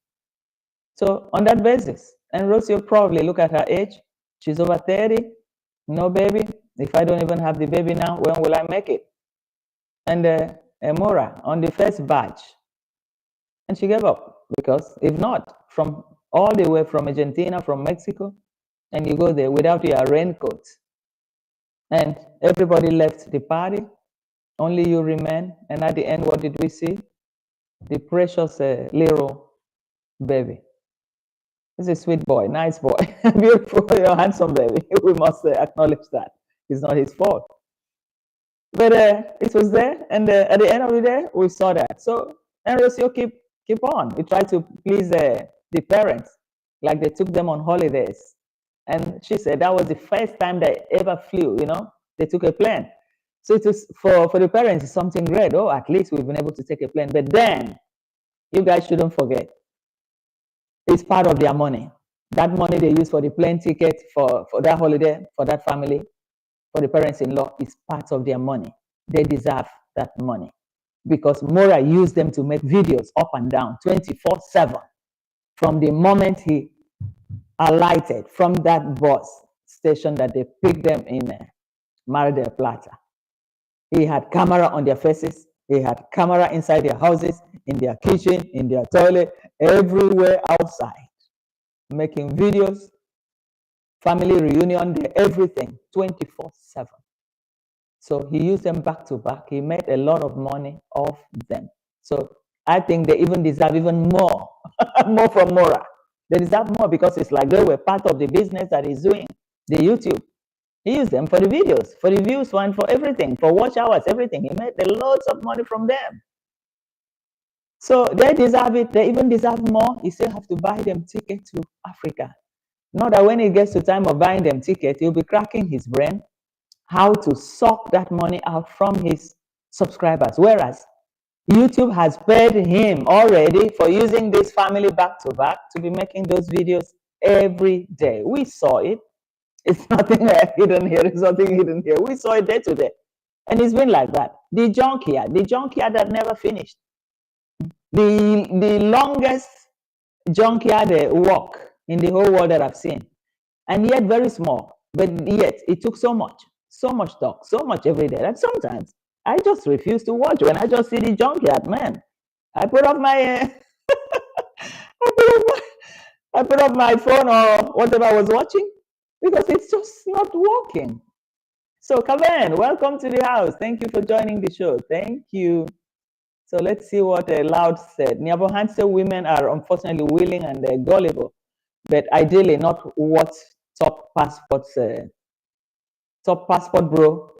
Speaker 1: So on that basis, and Rocio probably look at her age. She's over 30, no baby. If I don't even have the baby now, when will I make it? and Mura on the first batch. And she gave up because if not, from all the way from Argentina, from Mexico, and you go there without your raincoat, and everybody left the party, only you remain. And at the end, what did we see? The precious little baby. He's a sweet boy, nice boy, beautiful, handsome baby. We must acknowledge that. It's not his fault. But it was there, and at the end of the day, we saw that. So Enrico keep on. We tried to please the parents, like they took them on holidays. And she said that was the first time they ever flew. They took a plane. So it was for the parents, it's something great. Oh, at least we've been able to take a plane. But then, you guys shouldn't forget, it's part of their money. That money they use for the plane ticket, for that holiday, for that family, for the parents-in-law, is part of their money. They deserve that money because Mura used them to make videos up and down 24/7 from the moment he alighted from that bus station that they picked them in Mar del Plata. He had camera on their faces. He had camera inside their houses, in their kitchen, in their toilet, everywhere outside, making videos, family reunion, everything, 24/7. So he used them back to back. He made a lot of money off them. So I think they even deserve even more, more from Mura. They deserve more because it's like they were part of the business that he's doing, the YouTube. He used them for the videos, for the views, and for everything, for watch hours, everything. He made loads of money from them. So they deserve it. They even deserve more. You still have to buy them ticket to Africa. Not that when it gets to time of buying them ticket, he'll be cracking his brain how to suck that money out from his subscribers. Whereas YouTube has paid him already for using this family back to back to be making those videos every day. We saw it. It's nothing hidden here. It's nothing hidden here. We saw it day to day. And it's been like that. The junkyard that never finished. The longest junkyard walk in the whole world that I've seen. And yet very small. But yet it took so much talk, so much every day that sometimes I just refuse to watch when I just see the junkyard, man. I put up my I put up my phone or whatever I was watching because it's just not working. So Kaven, welcome to the house. Thank you for joining the show. Thank you. So let's see what Loud said. Nyabohanse women are unfortunately willing and gullible, but ideally not what top passport bro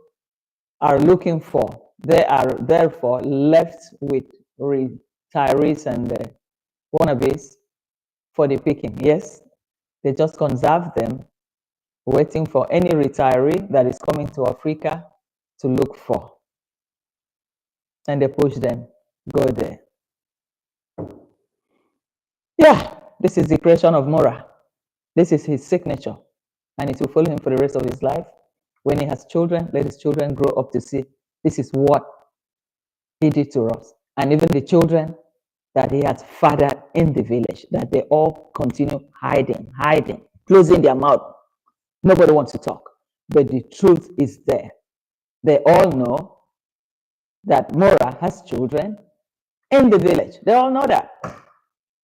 Speaker 1: are looking for. They are therefore left with retirees and wannabes for the picking. Yes, they just conserve them, waiting for any retiree that is coming to Africa to look for. And they push them, go there. Yeah, this is the creation of Mura. This is his signature, and it will follow him for the rest of his life. When he has children, let his children grow up to see this is what he did to us. And even the children that he has fathered in the village, that they all continue hiding, closing their mouth. Nobody wants to talk. But the truth is there. They all know that Mura has children in the village. They all know that.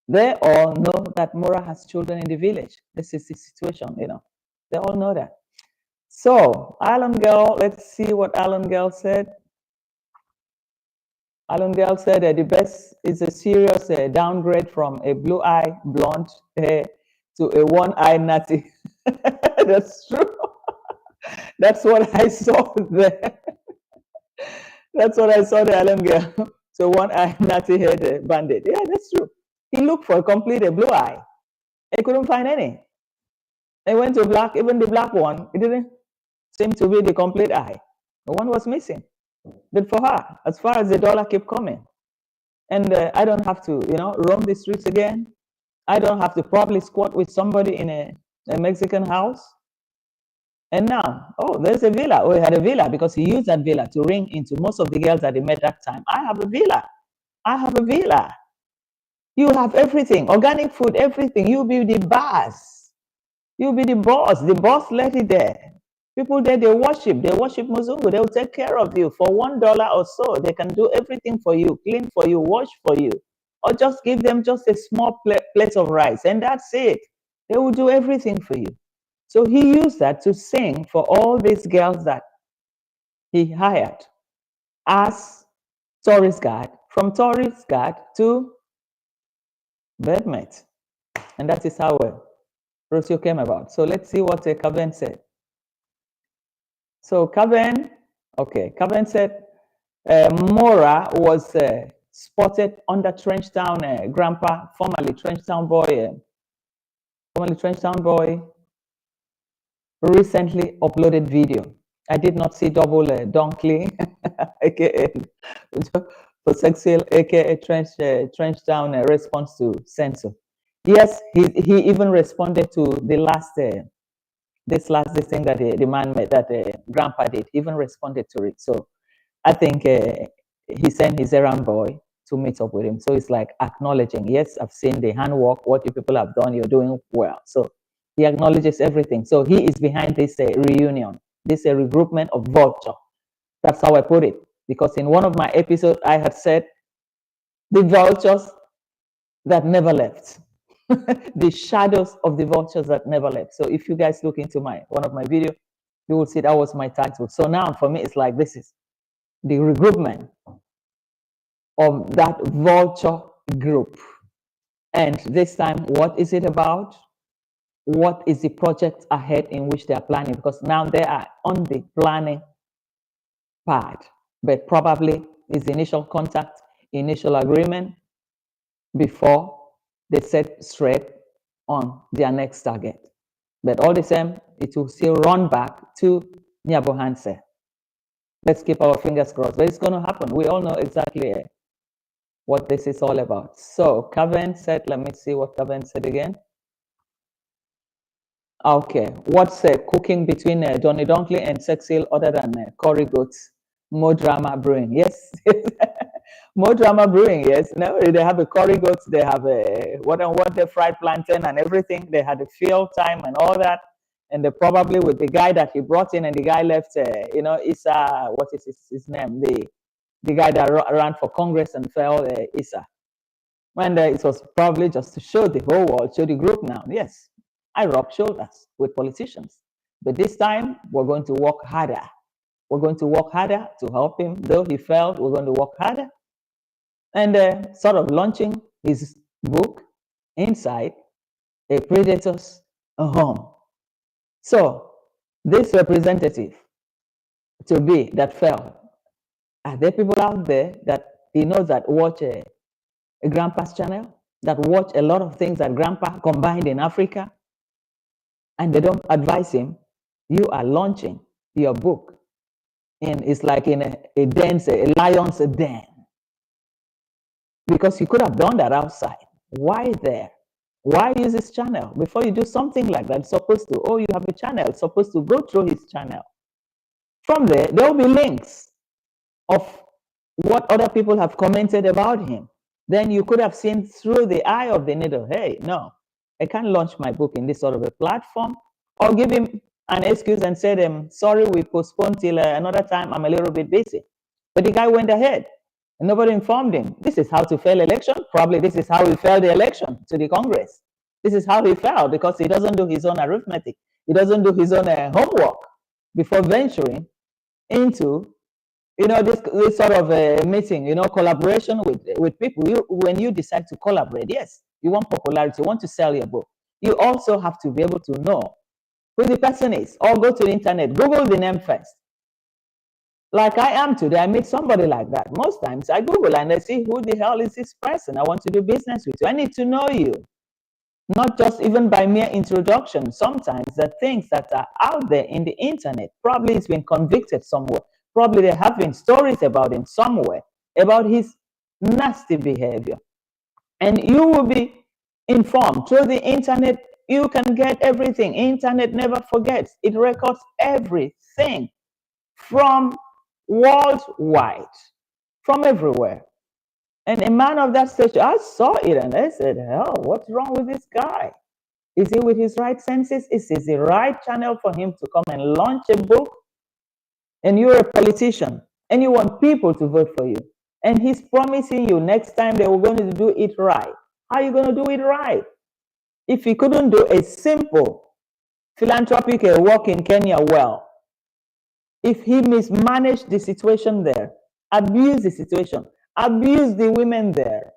Speaker 1: They all know that Mura has children in the village. This is the situation, They all know that. So, Alan Girl, let's see what Alan Girl said. Alan Girl said the best is a serious downgrade from a blue-eye blonde hair to a one-eye natty. That's true. That's what I saw there. That's what I saw there, Alan Girl. So one-eye natty-head bandit. Yeah, that's true. He looked for a complete blue eye. He couldn't find any. He went to black, even the black one, it didn't seem to be the complete eye. The one was missing. But for her, as far as the dollar kept coming, and I don't have to, roam the streets again. I don't have to probably squat with somebody in a Mexican house. And now, oh, there's a villa. Oh, he had a villa because he used that villa to ring into most of the girls that he met that time. I have a villa. I have a villa. You have everything, organic food, everything. You be the boss. You be the boss. The boss let it there. People there, they worship Muzungu. They will take care of you for $1 or so. They can do everything for you, clean for you, wash for you, or just give them just a small plate of rice, and that's it. They will do everything for you. So he used that to sing for all these girls that he hired as tourist guide, from tourist guide to bedmate. And that is how Rocio came about. So let's see what Kaven said. So Kaven said Mura was spotted under Trenchtown grandpa, formerly Trenchtown boy, recently uploaded video. I did not see double donkey, aka for sexual, aka Trenchtown response to censor. Yes, he even responded to the last this thing that the man made, that grandpa did. He even responded to it. So I think he sent his errand boy to meet up with him. So it's like acknowledging, yes, I've seen the handwork, what you people have done, you're doing well. So he acknowledges everything. So he is behind this reunion, this regroupment of Vulture. That's how I put it. Because in one of my episodes, I had said the vultures that never left. The shadows of the vultures that never left. So if you guys look into one of my videos, you will see that was my title. So now for me, it's like this is the regroupment of that vulture group. And this time, what is it about? What is the project ahead in which they are planning? Because now they are on the planning part, but probably is the initial contact, initial agreement before they set straight on their next target. But all the same, it will still run back to Nyabo Hanse. Let's keep our fingers crossed. But it's going to happen. We all know exactly what this is all about. So Kaven said, let me see what Kaven said again. Okay, what's cooking between Johnny Dunkley and Sexil other than Cory Goats? More drama brewing, yes. More drama brewing, yes. No, they have a Cory Goats, they have a what the fried plantain and everything. They had a field time and all that. And they probably with the guy that he brought in and the guy left, Issa, what is his name? The guy that ran for Congress and fell, Issa. And it was probably just to show the whole world, show the group now. Yes, I rub shoulders with politicians. But this time, we're going to work harder. We're going to work harder to help him. Though he failed, we're going to work harder. And sort of launching his book, Inside a Predator's Home. So, this representative to be that fell, are there people out there that he knows that watch a grandpa's channel, that watch a lot of things that grandpa combined in Africa, and they don't advise him? You are launching your book, and it's like in a dense, a lion's den, because you could have done that outside. Why there? Why use his channel? Before you do something like that, it's supposed to, oh, you have a channel, it's supposed to go through his channel. From there will be links of what other people have commented about him. Then you could have seen through the eye of the needle, hey, no, I can't launch my book in this sort of a platform, or give him an excuse and say, sorry, we postponed till another time, I'm a little bit busy. But the guy went ahead and nobody informed him. This is how to fail election. Probably this is how he failed the election to the Congress. This is how he failed, because he doesn't do his own arithmetic. He doesn't do his own homework before venturing into this sort of a meeting, collaboration with people. When you decide to collaborate, yes, you want popularity, you want to sell your book. You also have to be able to know who the person is, or go to the internet, Google the name first. Like I am today, I meet somebody like that. Most times I Google and I see, who the hell is this person? I want to do business with you. I need to know you. Not just even by mere introduction. Sometimes the things that are out there in the internet, probably he's been convicted somewhere. Probably there have been stories about him somewhere, about his nasty behavior. And you will be informed through the internet. You can get everything. Internet never forgets. It records everything from worldwide, from everywhere. And a man of that stature, I saw it and I said, hell, what's wrong with this guy? Is he with his right senses? Is this the right channel for him to come and launch a book? And you're a politician and you want people to vote for you. And he's promising you next time they were going to do it right. How are you going to do it right? If he couldn't do a simple philanthropic work in Kenya well, if he mismanaged the situation there, abused the situation, abused the women there,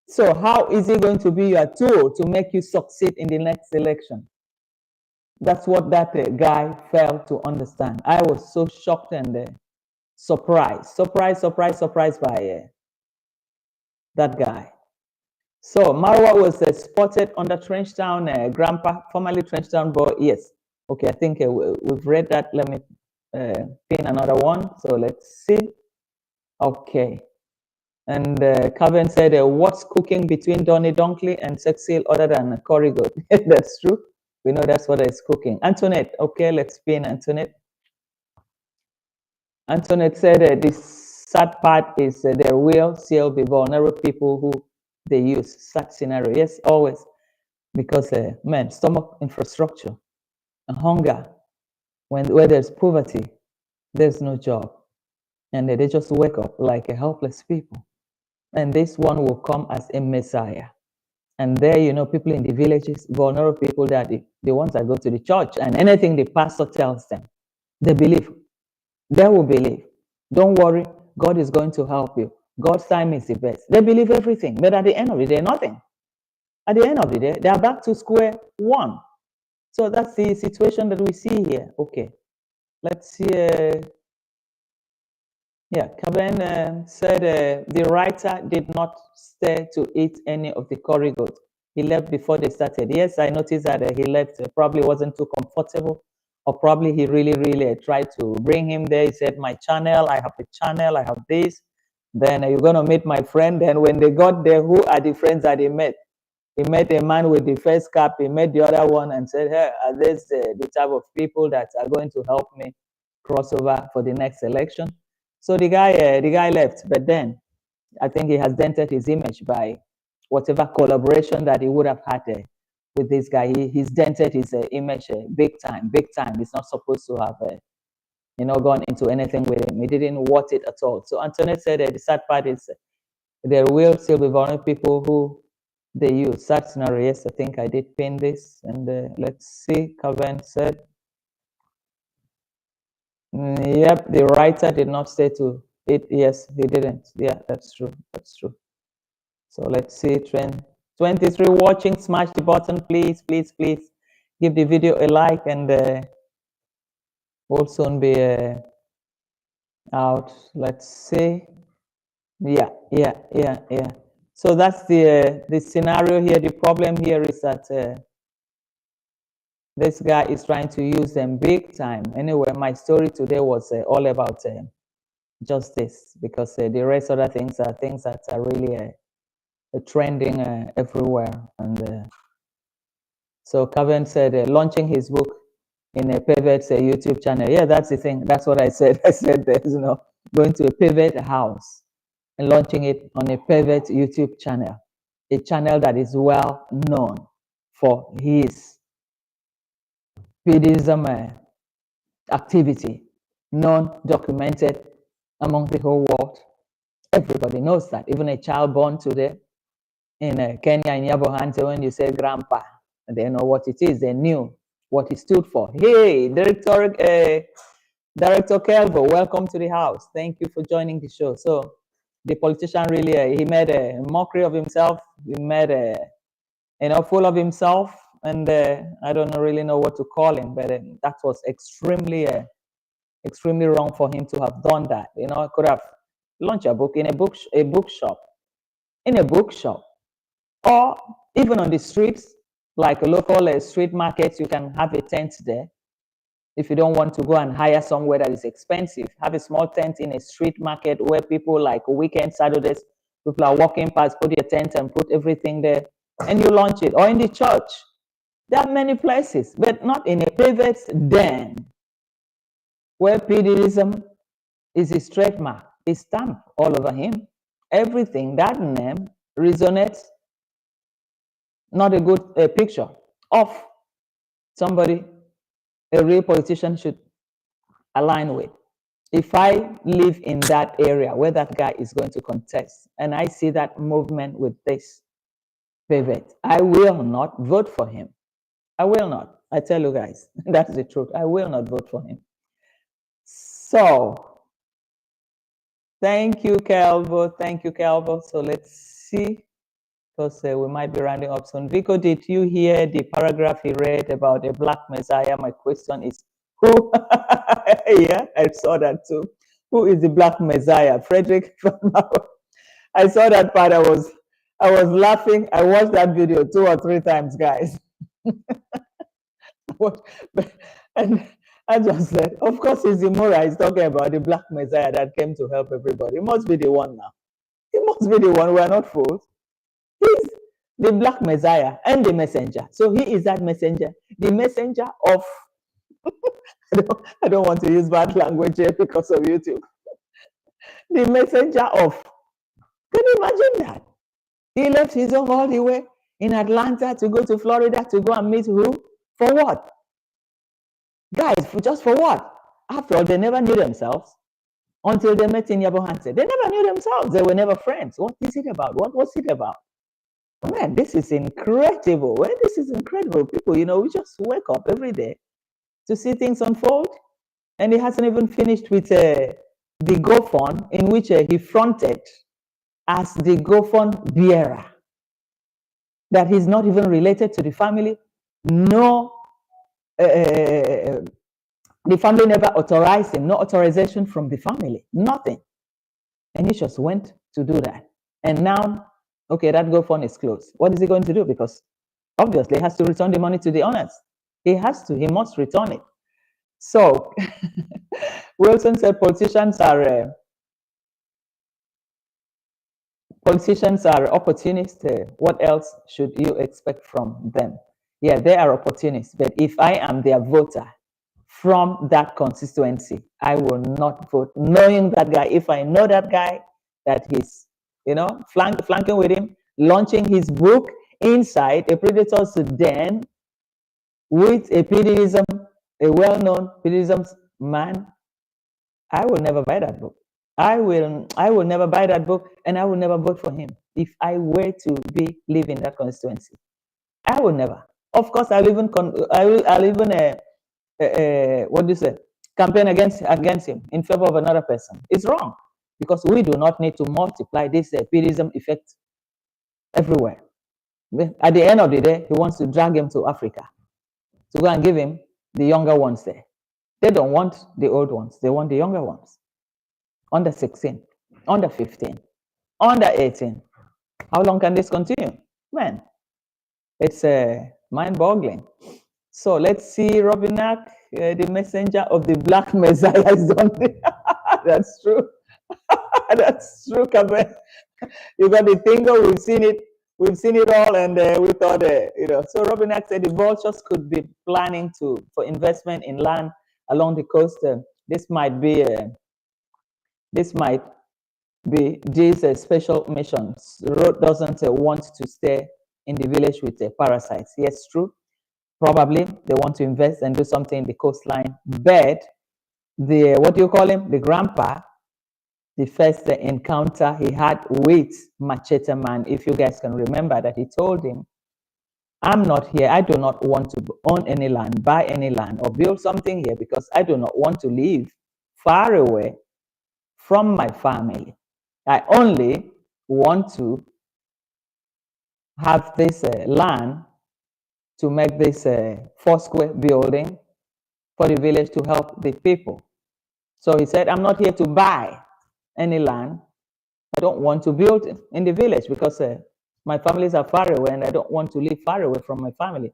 Speaker 1: so how is he going to be your tool to make you succeed in the next election? That's what that guy failed to understand. I was so shocked and surprised by that guy. So Marwa was spotted under Trenchtown, Grandpa, formerly Trenchtown boy. Yes. Okay, I think we've read that. Let me pin another one. So let's see. Okay. And Kevin said, what's cooking between Donny Dunkley and Cecile other than Corey Goat? That's true. We know that's what is cooking. Antoinette, okay, let's pin Antoinette. Antoinette said, this sad part is there will still be vulnerable people who they use such scenario. Yes, always. Because, man, stomach infrastructure, hunger, where there's poverty, there's no job. And they just wake up like a helpless people. And this one will come as a messiah. And there, you know, people in the villages, vulnerable people, that the ones that go to the church, and anything the pastor tells them, they believe. They will believe. Don't worry, God is going to help you. God's time is the best. They believe everything, but at the end of the day, nothing. At the end of the day, they are back to square one. So that's the situation that we see here. Okay, let's see. Yeah, Kevin said the writer did not stay to eat any of the curry goat. He left before they started. Yes, I noticed that he left. Probably wasn't too comfortable, or probably he really tried to bring him there. He said, my channel, I have a channel, I have this. Then you're going to meet my friend. And when they got there, who are the friends that he met? He met a man with the first cap. He met the other one and said, hey, are these the type of people that are going to help me cross over for the next election? So the guy left, but then I think he has dented his image by whatever collaboration that he would have had with this guy. He's dented his image big time. He's not supposed to have, gone into anything with him. He didn't want it at all. So Antoinette said the sad part is there will still be vulnerable people who they use such scenarios. I think I did pin this, and let's see. Calvin said, yep, the writer did not stay to it. Yes, he didn't. Yeah, that's true. That's true. So let's see. Trend 23 watching. Smash the button, please. Give the video a like, and we'll soon be out. Let's see. Yeah. So that's the scenario here. The problem here is that this guy is trying to use them big time. Anyway, my story today was all about justice, because the rest of the things are things that are really trending everywhere. And so Kevin said launching his book in a pivot YouTube channel. Yeah, that's the thing. That's what I said. I said there's going to a pivot house and launching it on a pivot YouTube channel, a channel that is well known for his PDism activity, non-documented among the whole world. Everybody knows that. Even a child born today in Kenya, in Yabohante, when you say grandpa, they know what it is. They knew what it stood for. Hey, Director Kelvo, welcome to the house. Thank you for joining the show. So the politician really, he made a mockery of himself. He made a, fool of himself. And I don't really know what to call him, but that was extremely wrong for him to have done that. I could have launched a book in a bookshop, or even on the streets, like a local street market. You can have a tent there. If you don't want to go and hire somewhere that is expensive, have a small tent in a street market where people, like weekend, Saturdays, people are walking past, put your tent and put everything there, and you launch it. Or in the church. There are many places, but not in a private den where PDism is his trademark, his stamp all over him. Everything, that name resonates not a good picture of somebody a real politician should align with. If I live in that area where that guy is going to contest and I see that movement with this pivot, I will not vote for him. I will not. I tell you guys, that's the truth. I will not vote for him. So, thank you, Calvo. Thank you, Calvo. So let's see, because we might be rounding up soon. Vico, did you hear the paragraph he read about a black messiah? My question is, who? Yeah, I saw that too. Who is the black messiah? Frederick? I saw that part. I was laughing. I watched that video 2 or 3 times, guys. And I just said, of course, it's the Mura. He's talking about the black messiah that came to help everybody. He must be the one now. He must be the one. We are not fools. He's the black messiah and the messenger. So he is that messenger, the messenger of, I don't want to use bad language here because of YouTube. The messenger of, can you imagine that? He left his own all the way in Atlanta to go to Florida to go and meet who? For what? Guys, just for what? After all, they never knew themselves until they met in Yabo Hansen. They never knew themselves. They were never friends. What is it about? What was it about? Man, this is incredible. Well, this is incredible. People, we just wake up every day to see things unfold. And he hasn't even finished with the GoFund in which he fronted as the GoFund bearer. That he's not even related to the family. No, the family never authorized him. No authorization from the family. Nothing. And he just went to do that. And now, okay, that GoFund is closed. What is he going to do? Because obviously he has to return the money to the owners. He must return it. So Wilson said politicians are opportunists. What else should you expect from them? Yeah, they are opportunists. But if I am their voter from that constituency, I will not vote. Knowing that guy, if I know that guy, that he's, flanking with him, launching his book inside a predator's den with a PDism, a well-known PDism man, I will never buy that book. I will never buy that book, and I will never vote for him if I were to live in that constituency. I will never. Of course, I'll even what do you say? Campaign against him in favor of another person. It's wrong, because we do not need to multiply this PDism effect everywhere. At the end of the day, he wants to drag him to Africa to go and give him the younger ones there. They don't want the old ones. They want the younger ones. Under 16, under 15, under 18. How long can this continue? Man, it's mind-boggling. So let's see, Robinak, the messenger of the black messiah is on there. That's true. That's true, Kabe. You got the tingle, we've seen it all, and we thought, So Robinak said the Vultures could be planning for investment in land along the coast. This might be these special missions. Road doesn't want to stay in the village with parasites. Yes, true. Probably they want to invest and do something in the coastline. But what do you call him? The grandpa, the first encounter he had with Machete Man, if you guys can remember, that he told him, I'm not here. I do not want to own any land, buy any land, or build something here, because I do not want to live far away from my family. I only want to have this land to make this 4-square building for the village to help the people. So he said, I'm not here to buy any land. I don't want to build in the village because my families are far away and I don't want to live far away from my family.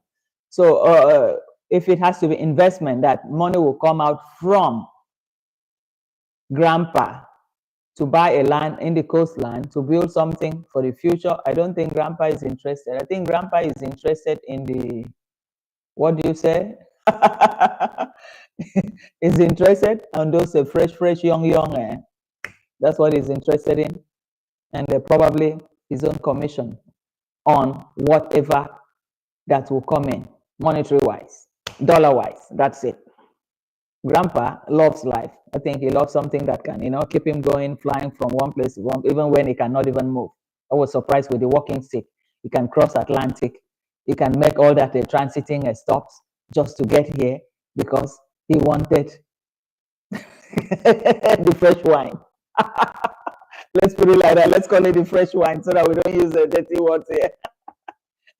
Speaker 1: So if it has to be investment, that money will come out from grandpa to buy a land in the coastline to build something for the future. I don't think grandpa is interested. I think grandpa is interested in the, what do you say? Is interested on those fresh, young. That's what he's interested in. And probably his own commission on whatever that will come in, monetary wise, dollar wise. That's it. Grandpa loves life. I think he loves something that can, keep him going, flying from one place to one, even when he cannot even move. I was surprised with the walking stick. He can cross Atlantic. He can make all that transiting stops just to get here because he wanted the fresh wine. Let's put it like that. Let's call it the fresh wine so that we don't use the dirty words here.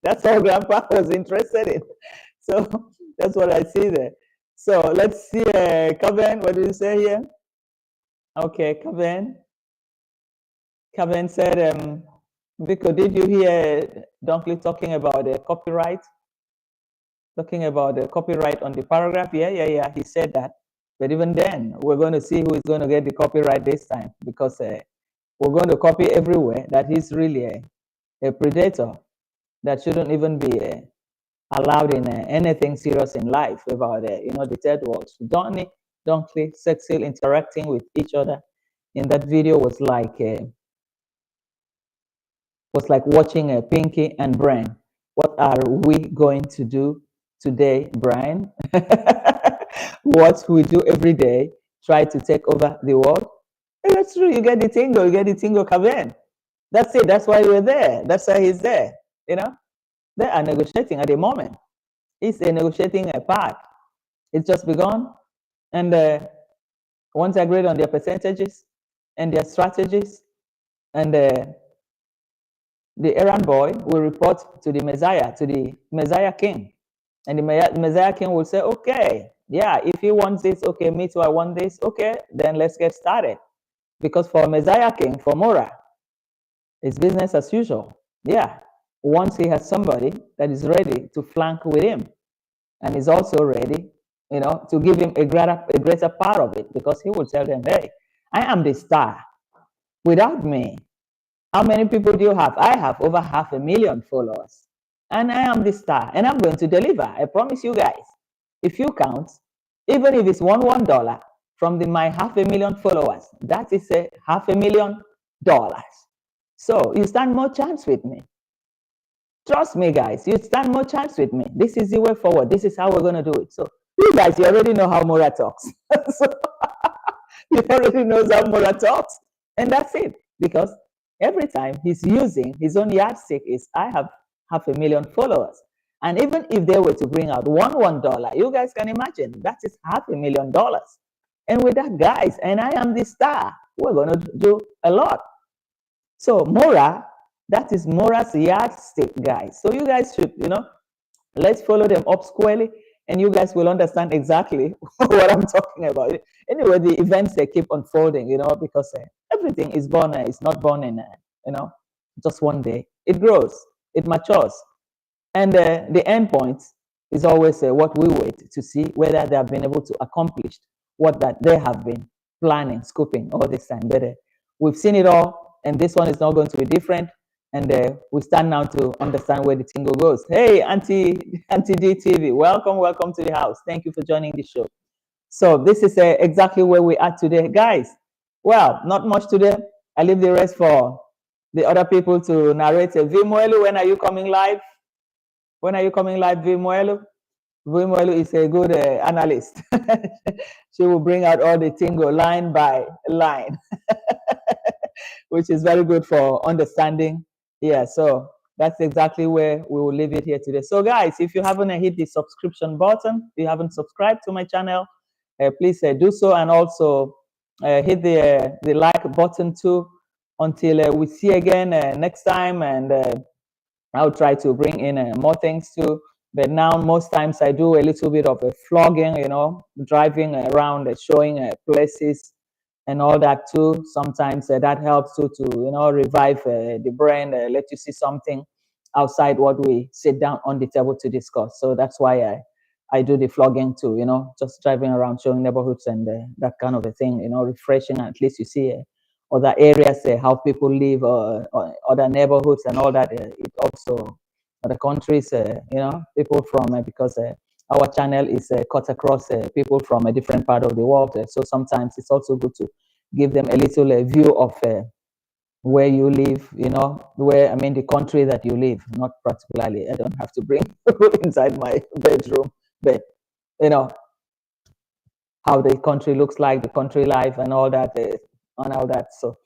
Speaker 1: That's all Grandpa was interested in. So that's what I see there. So let's see, Kevin, what did you say here? Okay, Kevin. Kevin said, Vico, did you hear Dunkley talking about the copyright? Talking about the copyright on the paragraph? Yeah. He said that. But even then, we're going to see who is going to get the copyright this time because we're going to copy everywhere that he's really a predator that shouldn't even be allowed in anything serious in life about the third world. Donny, Dunkley, Cecil interacting with each other in that video was like watching Pinky and Brian. What are we going to do today, Brian? What we do every day, try to take over the world. And that's true. You get the tingo, Kevin. That's it. That's why we're there. That's why he's there. They are negotiating at the moment. It's a negotiating part. It's just begun. And once agreed on their percentages and their strategies, and the errand boy will report to the Messiah King. And the Messiah King will say, okay, yeah, if he wants this, okay, me too, I want this, okay, then let's get started. Because for Messiah King, for Mura, it's business as usual. Yeah, once he has somebody that is ready to flank with him and is also ready, to give him a greater part of it, because he will tell them, hey, I am the star. Without me, how many people do you have? I have over 500,000 followers. And I am the star. And I'm going to deliver. I promise you guys. If you count, even if it's $1 from my 500,000 followers, that is a $500,000. So you stand more chance with me. Trust me, guys. You stand more chance with me. This is the way forward. This is how we're going to do it. So you guys, you already know how Mura talks. So you already know how Mura talks. And that's it. Because every time he's using his own yardstick is, I have 500,000 followers. And even if they were to bring out $1, you guys can imagine that is $500,000. And with that, guys, and I am the star, we're going to do a lot. So Mura, that is Mura's yardstick, guys. So you guys should, let's follow them up squarely, and you guys will understand exactly what I'm talking about. Anyway, the events they keep unfolding, because everything is born. It's not born in, just one day. It grows, it matures, and the end point is always what we wait to see whether they have been able to accomplish what that they have been planning, scoping all this time. But we've seen it all, and this one is not going to be different. And we stand now to understand where the tingle goes. Hey, Auntie DTV, welcome to the house. Thank you for joining the show. So this is exactly where we are today, guys. Well, not much today. I leave the rest for the other people to narrate. Vimoelu, when are you coming live? When are you coming live, Vimoelu? Vimoelu is a good analyst. She will bring out all the tingle line by line, which is very good for understanding. Yeah, so that's exactly where we will leave it here today. So guys, if you haven't hit the subscription button, if you haven't subscribed to my channel, please do so, and also hit the like button too, until we see again next time. And I'll try to bring in more things too. But now most times I do a little bit of a vlogging, driving around, showing places and all that too. Sometimes that helps too to revive the brain, let you see something outside what we sit down on the table to discuss. So that's why I do the vlogging too, just driving around, showing neighborhoods and that kind of a thing, refreshing. At least you see other areas, how people live, or other neighborhoods and all that. It also other countries, people from because our channel is cut across people from a different part of the world. So sometimes it's also good to give them a little view of where you live, you know, where, I mean, the country that you live, not particularly. I don't have to bring inside my bedroom, but, you know, how the country looks like, the country life, and all that, and all that. So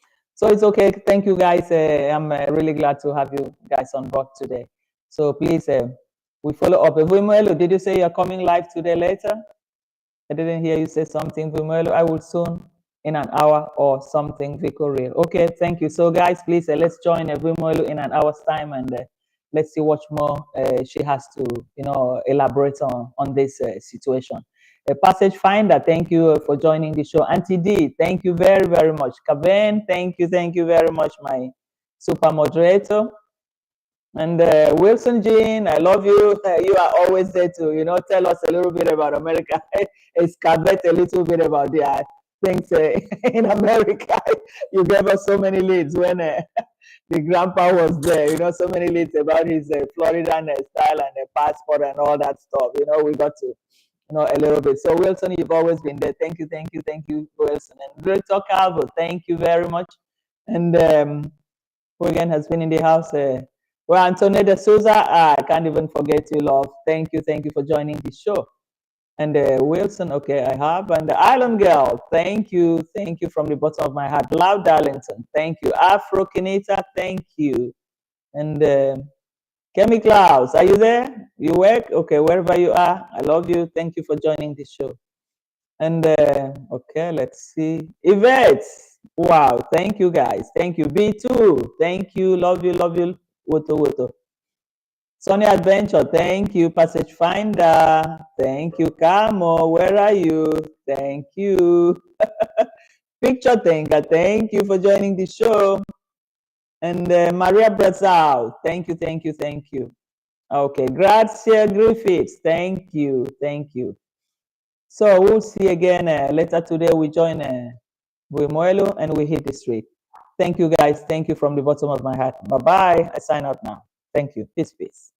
Speaker 1: it's okay. Thank you, guys. I'm really glad to have you guys on board today. So please, we follow up. Vumuelo, did you say you're coming live today later? I didn't hear you say something, Vumuelo. I will soon, in an hour or something, Vico Real. Okay, thank you. So, guys, please, let's join Vumuelo in an hour's time, and let's see what more she has to, you know, elaborate on this situation. Passage Finder, thank you for joining the show. Auntie D, thank you very, very much. Kaben, thank you very much, my super moderator. And Wilson Jean, I love you. You are always there to, you know, tell us a little bit about America. Excavate a little bit about the things in America. You gave us so many leads when the grandpa was there. You know, so many leads about his Floridan style and passport and all that stuff. You know, we got to know a little bit. So Wilson, you've always been there. Thank you, Wilson. And Victor Calvo, thank you very much. And who again has been in the house? Well, Antonio de Souza, I can't even forget you, love. Thank you for joining the show. And Wilson, okay, I have. And the Island Girl, thank you from the bottom of my heart. Loud Darlington, thank you. Afro Kinita, thank you. And Kemi Klaus, are you there? You work? Okay, wherever you are, I love you. Thank you for joining the show. And okay, let's see. Yvette, wow, thank you guys. Thank you. B2, thank you. Love you. Woto. Sonia Adventure, thank you. Passage Finder, thank you. Camo, where are you? Thank you. Picture Thinker, thank you for joining the show. And Maria Brazil, thank you. Okay, Grazia Griffiths, thank you. So we'll see again later today. We join Buimoelo and we hit the street. Thank you guys. Thank you from the bottom of my heart. Bye-bye. I sign out now. Thank you. Peace.